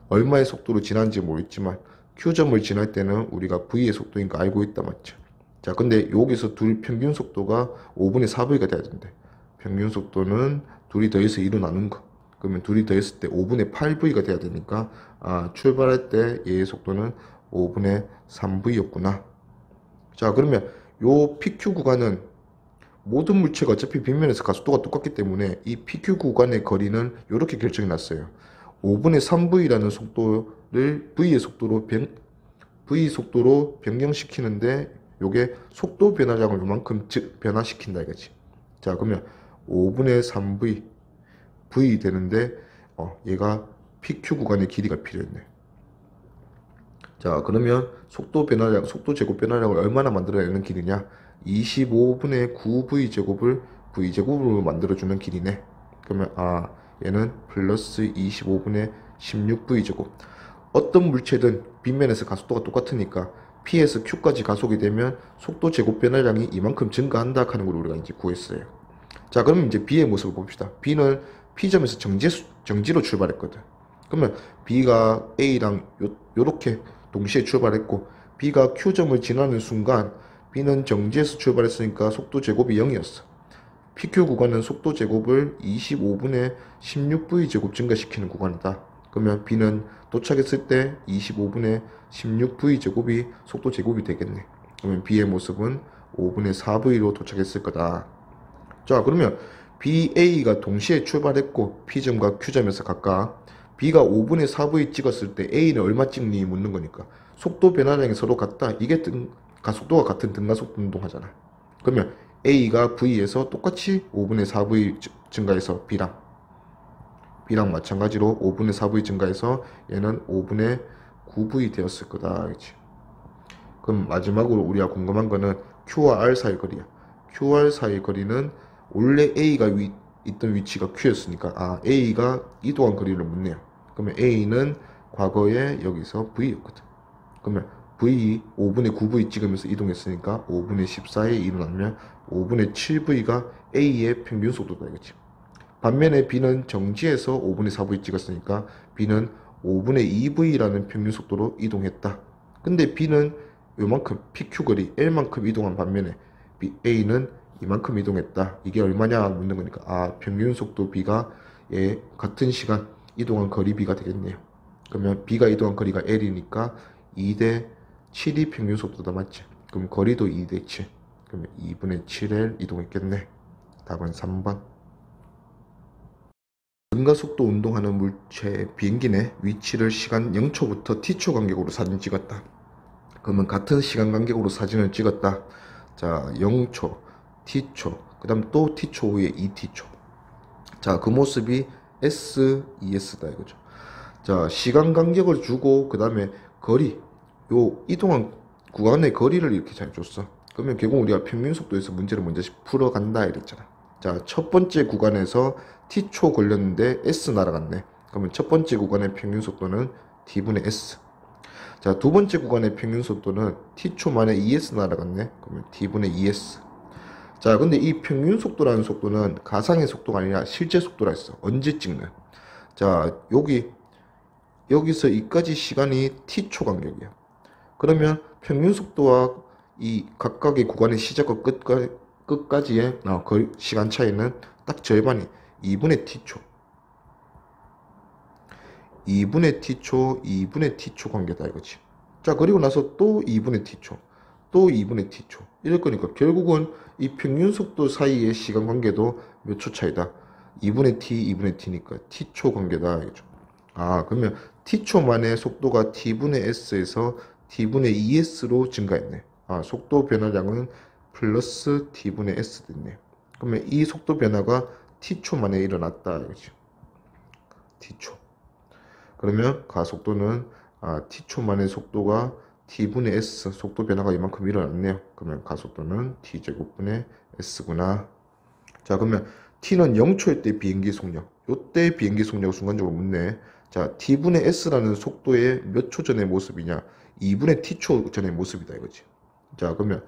얼마의 속도로 지난지 모르겠지만 Q점을 지날 때는 우리가 V의 속도인 거 알고 있다 맞죠? 자, 근데 여기서 둘 평균 속도가 5분의 4V가 돼야 된대. 평균 속도는 둘이 더해서 2로 나눈 거. 그러면 둘이 더했을 때 5분의 8V가 돼야 되니까 출발할 때 얘의 속도는 5분의 3V였구나. 자, 그러면 요 PQ 구간은 모든 물체가 어차피 빗면에서 가속도가 똑같기 때문에 이 PQ 구간의 거리는 이렇게 결정이 났어요. 5분의 3V라는 속도를 V 속도로 변경시키는데 요게 속도 변화량을 요만큼 변화시킨다 이거지. 자, 그러면 5분의 3V V 되는데 얘가 PQ 구간의 길이가 필요했네. 자, 그러면 속도 제곱 변화량을 얼마나 만들어내는 길이냐? 25분의 9V제곱을 V제곱으로 만들어주는 길이네. 그러면 얘는 플러스 25분의 16V제곱. 어떤 물체든 빗면에서 가속도가 똑같으니까 P에서 Q까지 가속이 되면 속도 제곱 변화량이 이만큼 증가한다 하는 걸 우리가 이제 구했어요. 자, 그럼 이제 B의 모습을 봅시다. B는 P점에서 정지로 출발했거든. 그러면 B가 A랑 요렇게 동시에 출발했고 B가 Q점을 지나는 순간 B는 정지에서 출발했으니까 속도 제곱이 0이었어. PQ 구간은 속도 제곱을 25분의 16V제곱 증가시키는 구간이다. 그러면 B는 도착했을 때 25분의 16V제곱이 속도 제곱이 되겠네. 그러면 B의 모습은 5분의 4V로 도착했을 거다. 자, 그러면 BA가 동시에 출발했고 P점과 Q점에서 각각 B가 5분의 4V 찍었을 때 A는 얼마 찍니 묻는 거니까 속도 변화량이 서로 같다. 이게 가속도가 같은 등가속도 운동하잖아. 그러면 A가 V에서 똑같이 5분의 4V 증가해서 B랑 마찬가지로 5분의 4V 증가해서 얘는 5분의 9V 되었을 거다. 그렇지? 그럼 마지막으로 우리가 궁금한 거는 Q와 R 사이 거리야. QR 사이 거리는 원래 A가 있던 위치가 Q였으니까 A가 이동한 거리를 묻네요. 그러면 A는 과거에 여기서 V였거든. 그러면 V 5분의 9V 찍으면서 이동했으니까 5분의 14에 일어나면 5분의 7V가 A의 평균 속도다 이거지. 반면에 B는 정지에서 5분의 4V 찍었으니까 B는 5분의 2V라는 평균 속도로 이동했다. 근데 B는 요만큼 PQ 거리 L만큼 이동한 반면에 A는 이만큼 이동했다. 이게 얼마냐 묻는 거니까 평균 속도 B가 같은 시간 이동한 거리 B가 되겠네요. 그러면 B가 이동한 거리가 L이니까 2대 7이 평균 속도다 맞지? 그럼 거리도 2대 7. 그러면 2분의 7L 이동했겠네. 답은 3번. 등가속도 운동하는 물체 비행기 내 위치를 시간 0초부터 t초 간격으로 사진 찍었다. 그러면 같은 시간 간격으로 사진을 찍었다. 자, 0초, t초, 그 다음 또 t초 후에 2t초. 자, 그 모습이 SES다 이거죠. 자, 시간 간격을 주고 그 다음에 거리, 요 이동한 구간의 거리를 이렇게 잘 줬어. 그러면 결국 우리가 평균속도에서 문제를 먼저 풀어간다 이랬잖아. 자, 첫 번째 구간에서 t초 걸렸는데 s 날아갔네. 그러면 첫 번째 구간의 평균속도는 t분의 s. 자, 두 번째 구간의 평균속도는 t초 만에 2s 날아갔네. 그러면 t분의 2s. 자, 근데 이 평균속도라는 속도는 가상의 속도가 아니라 실제 속도라 했어. 언제 찍는. 자, 여기서 여기까지 시간이 t초 간격이야. 그러면 평균속도와 이 각각의 구간의 시작과 끝까지의 시간 차이는 딱 절반이 2분의 t초. 2분의 t초, 2분의 t초 관계다 이거지. 자, 그리고 나서 또 2분의 t초, 또 2분의 t초. 이럴 거니까 결국은 이 평균속도 사이의 시간 관계도 몇 초 차이다? 2분의 t, 2분의 t니까 t초 관계다 이거죠. 아, 그러면 t초 만에 속도가 t분의 s에서 t분의 2s로 증가했네. 아, 속도 변화량은 플러스 t분의 s 됐네. 그러면 이 속도 변화가 t초 만에 일어났다 이거죠. t초. 그러면 가속도는 t초 만의 속도가 t분의 s 속도 변화가 이만큼 일어났네요. 그러면 가속도는 t제곱분의 s구나. 자, 그러면 t는 0초일 때 비행기 속력, 요때 비행기 속력을 순간적으로 묻네. 자, t분의 s라는 속도의 몇 초 전의 모습이냐? 2분의 t초 전의 모습이다 이거지. 자, 그러면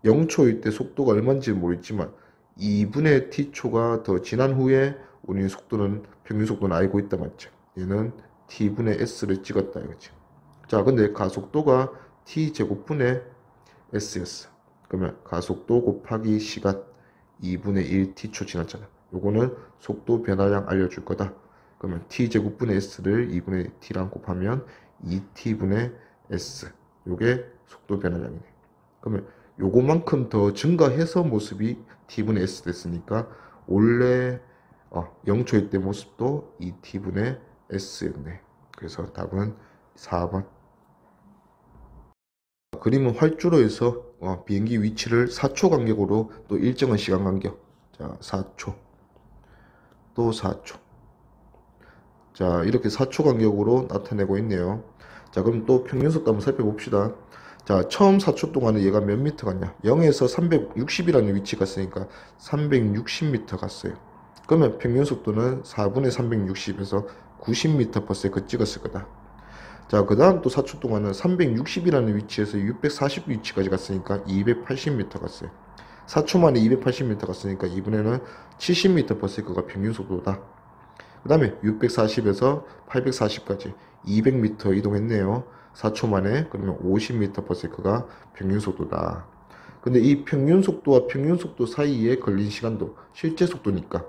0초일 때 속도가 얼마인지 모르겠지만 2분의 t초가 더 지난 후에 우리는 속도는 평균 속도는 알고 있다 맞죠? 얘는 t분의 s를 찍었다 이거지. 자, 근데 가속도가 t제곱분의 s였어. 그러면 가속도 곱하기 시간 2분의 1 t초 지났잖아. 요거는 속도 변화량 알려줄 거다. 그러면 t제곱분의 s를 2분의 t랑 곱하면 2t분의 s. 요게 속도 변화량이네. 그러면 요거만큼 더 증가해서 모습이 t분의 s 됐으니까 원래 0초일 때 모습도 2t분의 s였네. 그래서 답은 4번. 그림은 활주로 에서 비행기 위치를 4초 간격으로 또 일정한 시간 간격. 자, 4초. 또 4초. 자, 이렇게 4초 간격으로 나타내고 있네요. 자, 그럼 또 평균속도 한번 살펴봅시다. 자, 처음 4초 동안은 얘가 몇 미터 갔냐? 0에서 360이라는 위치 갔으니까 360m 갔어요. 그러면 평균속도는 4분의 360에서 90m/s 찍었을 거다. 자, 그 다음 또 4초 동안은 360이라는 위치에서 640 위치까지 갔으니까 280m 갔어요. 4초 만에 280m 갔으니까 이번에는 70m/s가 평균속도다. 그 다음에 640에서 840까지 200m 이동했네요. 4초 만에. 그러면 50m/s가 평균속도다. 근데 이 평균속도와 평균속도 사이에 걸린 시간도 실제 속도니까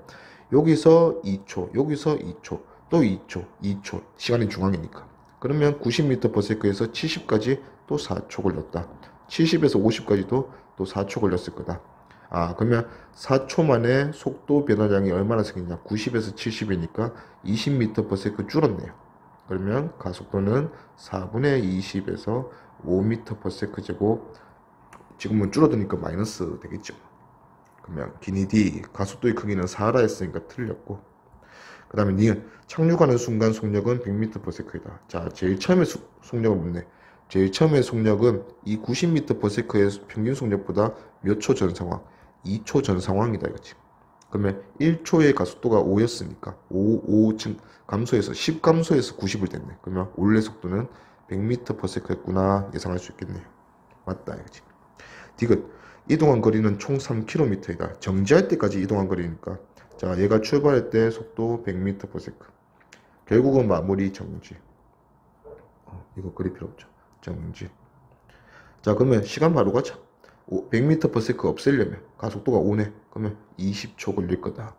여기서 2초, 여기서 2초, 또 2초, 2초 시간의 중앙이니까 그러면 90m/s에서 70까지 또 4초 걸렸다. 70에서 50까지도 또 4초 걸렸을 거다. 아, 그러면 4초 만에 속도 변화량이 얼마나 생기냐? 90에서 70이니까 20m/s 줄었네요. 그러면 가속도는 4분의 20에서 5m/s 제곱. 지금은 줄어드니까 마이너스 되겠죠. 그러면 기니 D 가속도의 크기는 4라 했으니까 틀렸고, 그 다음에 니은 착륙하는 순간 속력은 100m/s이다. 자, 제일 처음에 속력을 묻네. 제일 처음에 속력은 이 90m/s의 평균 속력보다 몇 초 전 상황? 2초 전 상황이다 이거지. 그러면 1초의 가속도가 5였으니까 5 감소해서 10 감소해서 90을 됐네. 그러면 원래 속도는 100m/s였구나 예상할 수 있겠네요. 맞다 이거지. 디귿 이동한 거리는 총 3km이다. 정지할 때까지 이동한 거리니까. 자, 얘가 출발할 때 속도 100m/s. 결국은 마무리 정지. 이거 그릴 필요 없죠. 정지. 자, 그러면 시간 바로 가자. 100m/s 없애려면 가속도가 5네. 그러면 20초 걸릴 거다.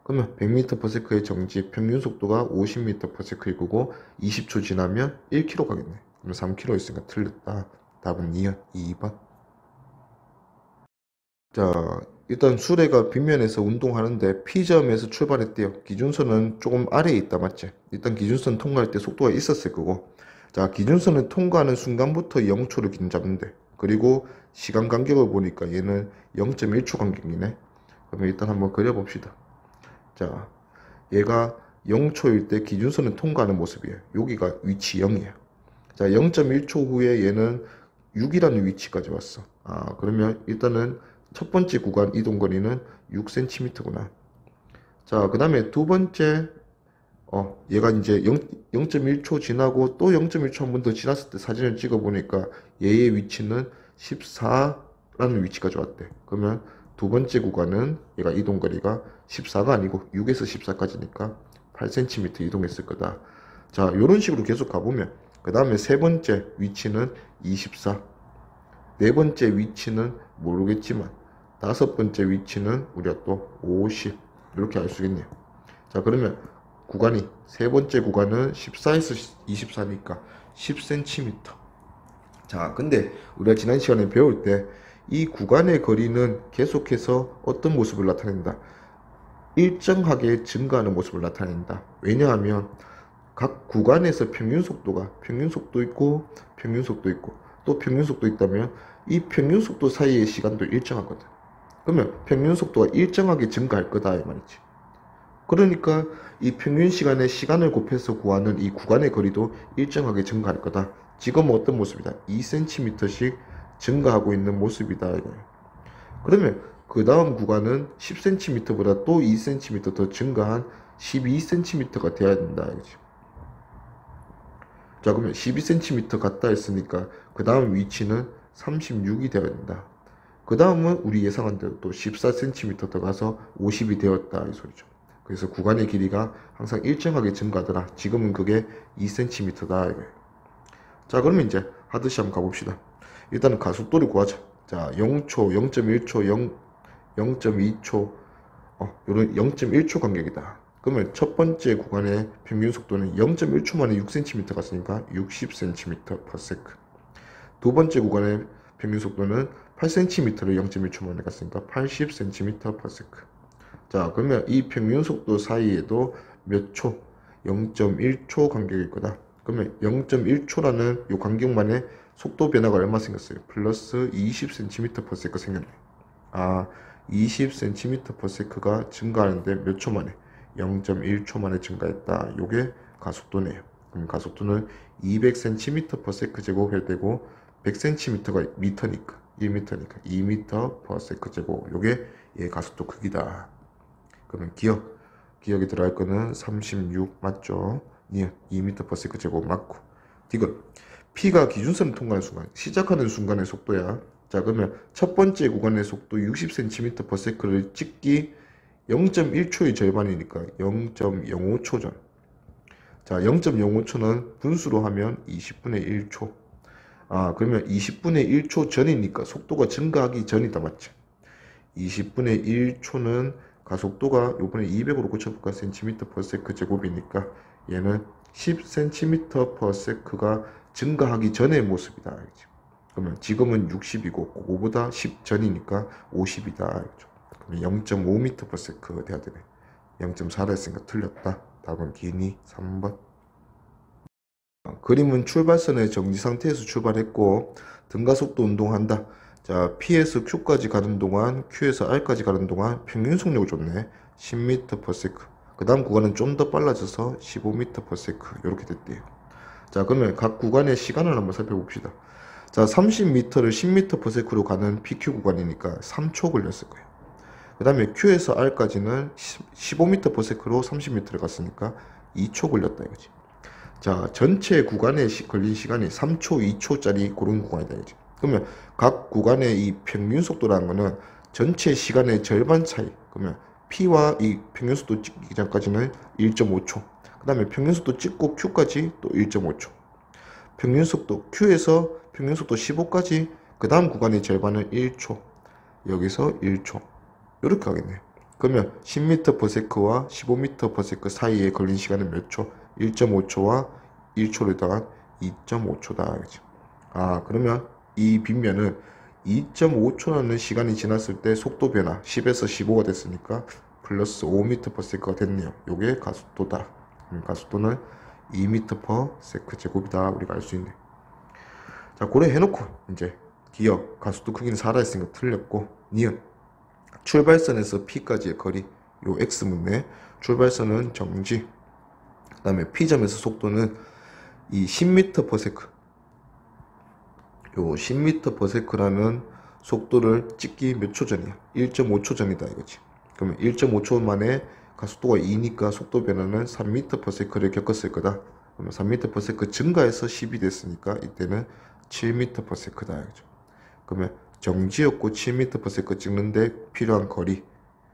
그러면 100m/s의 정지 평균 속도가 50m/s일 거고 20초 지나면 1km 가겠네. 그럼 3km 있으니까 틀렸다. 답은 2번. 자, 일단 수레가 빗면에서 운동하는데 P점에서 출발했대요. 기준선은 조금 아래에 있다, 맞지? 일단 기준선 통과할 때 속도가 있었을 거고, 자, 기준선을 통과하는 순간부터 0초를 기준 잡는데, 그리고 시간 간격을 보니까 얘는 0.1초 간격이네. 그러면 일단 한번 그려봅시다. 자, 얘가 0초일 때 기준선을 통과하는 모습이에요. 여기가 위치 0이에요. 자, 0.1초 후에 얘는 6이라는 위치까지 왔어. 아, 그러면 일단은 첫 번째 구간 이동거리는 6cm구나. 자, 그 다음에 두 번째, 얘가 이제 0.1초 지나고 또 0.1초 한 번 더 지났을 때 사진을 찍어 보니까 얘의 위치는 14라는 위치까지 왔대. 그러면 두 번째 구간은 얘가 이동거리가 14가 아니고 6에서 14까지니까 8cm 이동했을 거다. 자, 이런 식으로 계속 가보면 그 다음에 세 번째 위치는 24, 네 번째 위치는 모르겠지만 다섯 번째 위치는 우리가 또 50 이렇게 알 수 있겠네요. 자, 그러면 구간이 세 번째 구간은 14에서 24니까 10cm. 자, 근데 우리가 지난 시간에 배울 때 이 구간의 거리는 계속해서 어떤 모습을 나타낸다? 일정하게 증가하는 모습을 나타낸다. 왜냐하면 각 구간에서 평균속도 있고 평균속도 있고 또 평균속도 있다면 이 평균속도 사이의 시간도 일정하거든. 그러면 평균속도가 일정하게 증가할 거다 이 말이지. 그러니까 이 평균 시간의 시간을 곱해서 구하는 이 구간의 거리도 일정하게 증가할 거다. 지금은 어떤 모습이다? 2cm씩 증가하고 있는 모습이다 이거예요. 그러면 그 다음 구간은 10cm보다 또 2cm 더 증가한 12cm가 돼야 된다 이거지. 자, 그러면 12cm 갔다 했으니까 그 다음 위치는 36이 되어야 된다. 그 다음은 우리 예상한 대로 또 14cm 더 가서 50이 되었다 이 소리죠. 그래서 구간의 길이가 항상 일정하게 증가하더라. 지금은 그게 2cm다 이거예요. 자, 그러면 이제 하듯이 한번 가봅시다. 일단은 가속도를 구하자. 자, 0초, 0.1초, 0.2초, 요런 0.1초 간격이다. 그러면 첫 번째 구간의 평균 속도는 0.1초 만에 6cm 갔으니까 60cm/s. 두 번째 구간의 평균 속도는 8cm를 0.1초 만에 갔으니까 80cm/s. 자, 그러면 이 평균 속도 사이에도 몇 초? 0.1초 간격일 거다. 그러면 0.1초라는 이 간격만에 속도 변화가 얼마 생겼어요? 플러스 20cm/s 생겼네. 아, 20cm/s가 증가하는데 몇 초 만에? 0.1초 만에 증가했다. 요게 가속도네요. 그럼 가속도는 200cm/s 제곱해야 되고 100cm가 미터니까 1m니까 2m/s 제곱. 요게 얘 가속도 크기다. 그러면 기억에 들어갈 거는 36 맞죠? 2m/s 제곱 맞고. 디귿. P가 기준선을 통과하는 순간, 시작하는 순간의 속도야. 자, 그러면 첫 번째 구간의 속도 60cm/s를 찍기 0.1초의 절반이니까 0.05초 전. 자, 0.05초는 분수로 하면 20분의 1초. 아, 그러면 20분의 1초 전이니까 속도가 증가하기 전이다, 맞지? 20분의 1초는 가속도가 요번에 200으로 고쳐볼까? cm/s 제곱이니까 얘는 10cm/s가 증가하기 전의 모습이다. 알겠죠? 그러면 지금은 60이고 그거보다 10 전이니까 50이다. 알겠죠? 그러면 0.5m/s 돼야 되네. 0.4라 했으니까 틀렸다. 답은 기니 3번. 그림은 출발선의 정지 상태에서 출발했고 등가속도 운동한다. 자, P에서 Q까지 가는 동안, Q에서 R까지 가는 동안 평균 속력을 줬네. 10m/s. 그 다음 구간은 좀 더 빨라져서 15m/s 이렇게 됐대요. 자, 그러면 각 구간의 시간을 한번 살펴봅시다. 자, 30m를 10m/s로 가는 PQ 구간이니까 3초 걸렸을 거예요. 그 다음에 Q에서 R까지는 15m/s로 30m를 갔으니까 2초 걸렸다 이거지. 자, 전체 구간에 걸린 시간이 3초, 2초짜리 그런 구간이다 이거지. 그러면 각 구간의 이 평균 속도라는 거는 전체 시간의 절반 차이. 그러면 P와 이 평균 속도 찍기 전까지는 1.5초. 그 다음에 평균 속도 찍고 Q까지 또 1.5초. 평균 속도 Q에서 평균 속도 15까지 그 다음 구간의 절반은 1초. 여기서 1초. 이렇게 하겠네요. 그러면 10m/s와 15m/s 사이에 걸린 시간은 몇 초? 1.5초와 1초를 더한 2.5초다. 그렇죠? 아, 그러면 이 빗면은 2.5초라는 시간이 지났을 때 속도 변화 10에서 15가 됐으니까 플러스 5m/s가 됐네요. 요게 가속도다. 가속도는 2m/s 제곱이다. 우리가 알 수 있네. 자, 고래 해놓고 이제 기억 가속도 크기는 4라 했으니까 틀렸고, 니은 출발선에서 P까지의 거리 요 X 묻네. 출발선은 정지. 그 다음에 P점에서 속도는 이 10m/s. 요 10m/s라면 속도를 찍기 몇 초 전이야? 1.5초 전이다 이거지. 그러면 1.5초 만에 가속도가 2니까 속도 변화는 3m/s를 겪었을 거다. 그러면 3m/s 증가해서 10이 됐으니까 이때는 7m/s다 이거죠. 그러면 정지였고 7m/s 찍는데 필요한 거리,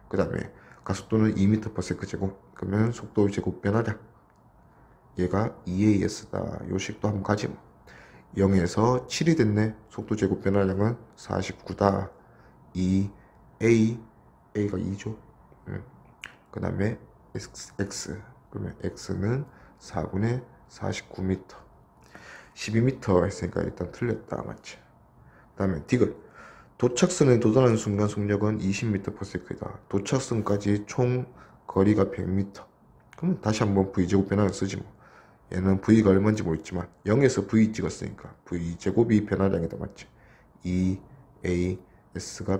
그 다음에 가속도는 2m/s 제곱. 그러면 속도 제곱 변화량, 얘가 EAS다. 요 식도 한번 가지 뭐. 0에서 7이 됐네. 속도 제곱 변화량은 49다. A가 2죠. 그 다음에 X. 그러면 X는 4분의 49m. 12m 했으니까 일단 틀렸다. 맞지? 그 다음에 디귿. 도착선에 도달하는 순간 속력은 20m/s이다. 도착선까지 총 거리가 100m. 그러면 다시 한번 V제곱 변화를 쓰지 뭐. 얘는 V가 얼마인지 모르겠지만 0에서 V 찍었으니까 V제곱이 변화량이다. 맞지? EAS가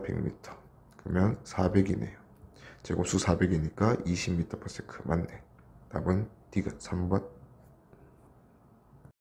100m. 그러면 400이네요. 제곱수 400이니까 20m/s 맞네. 답은 디귿 3번.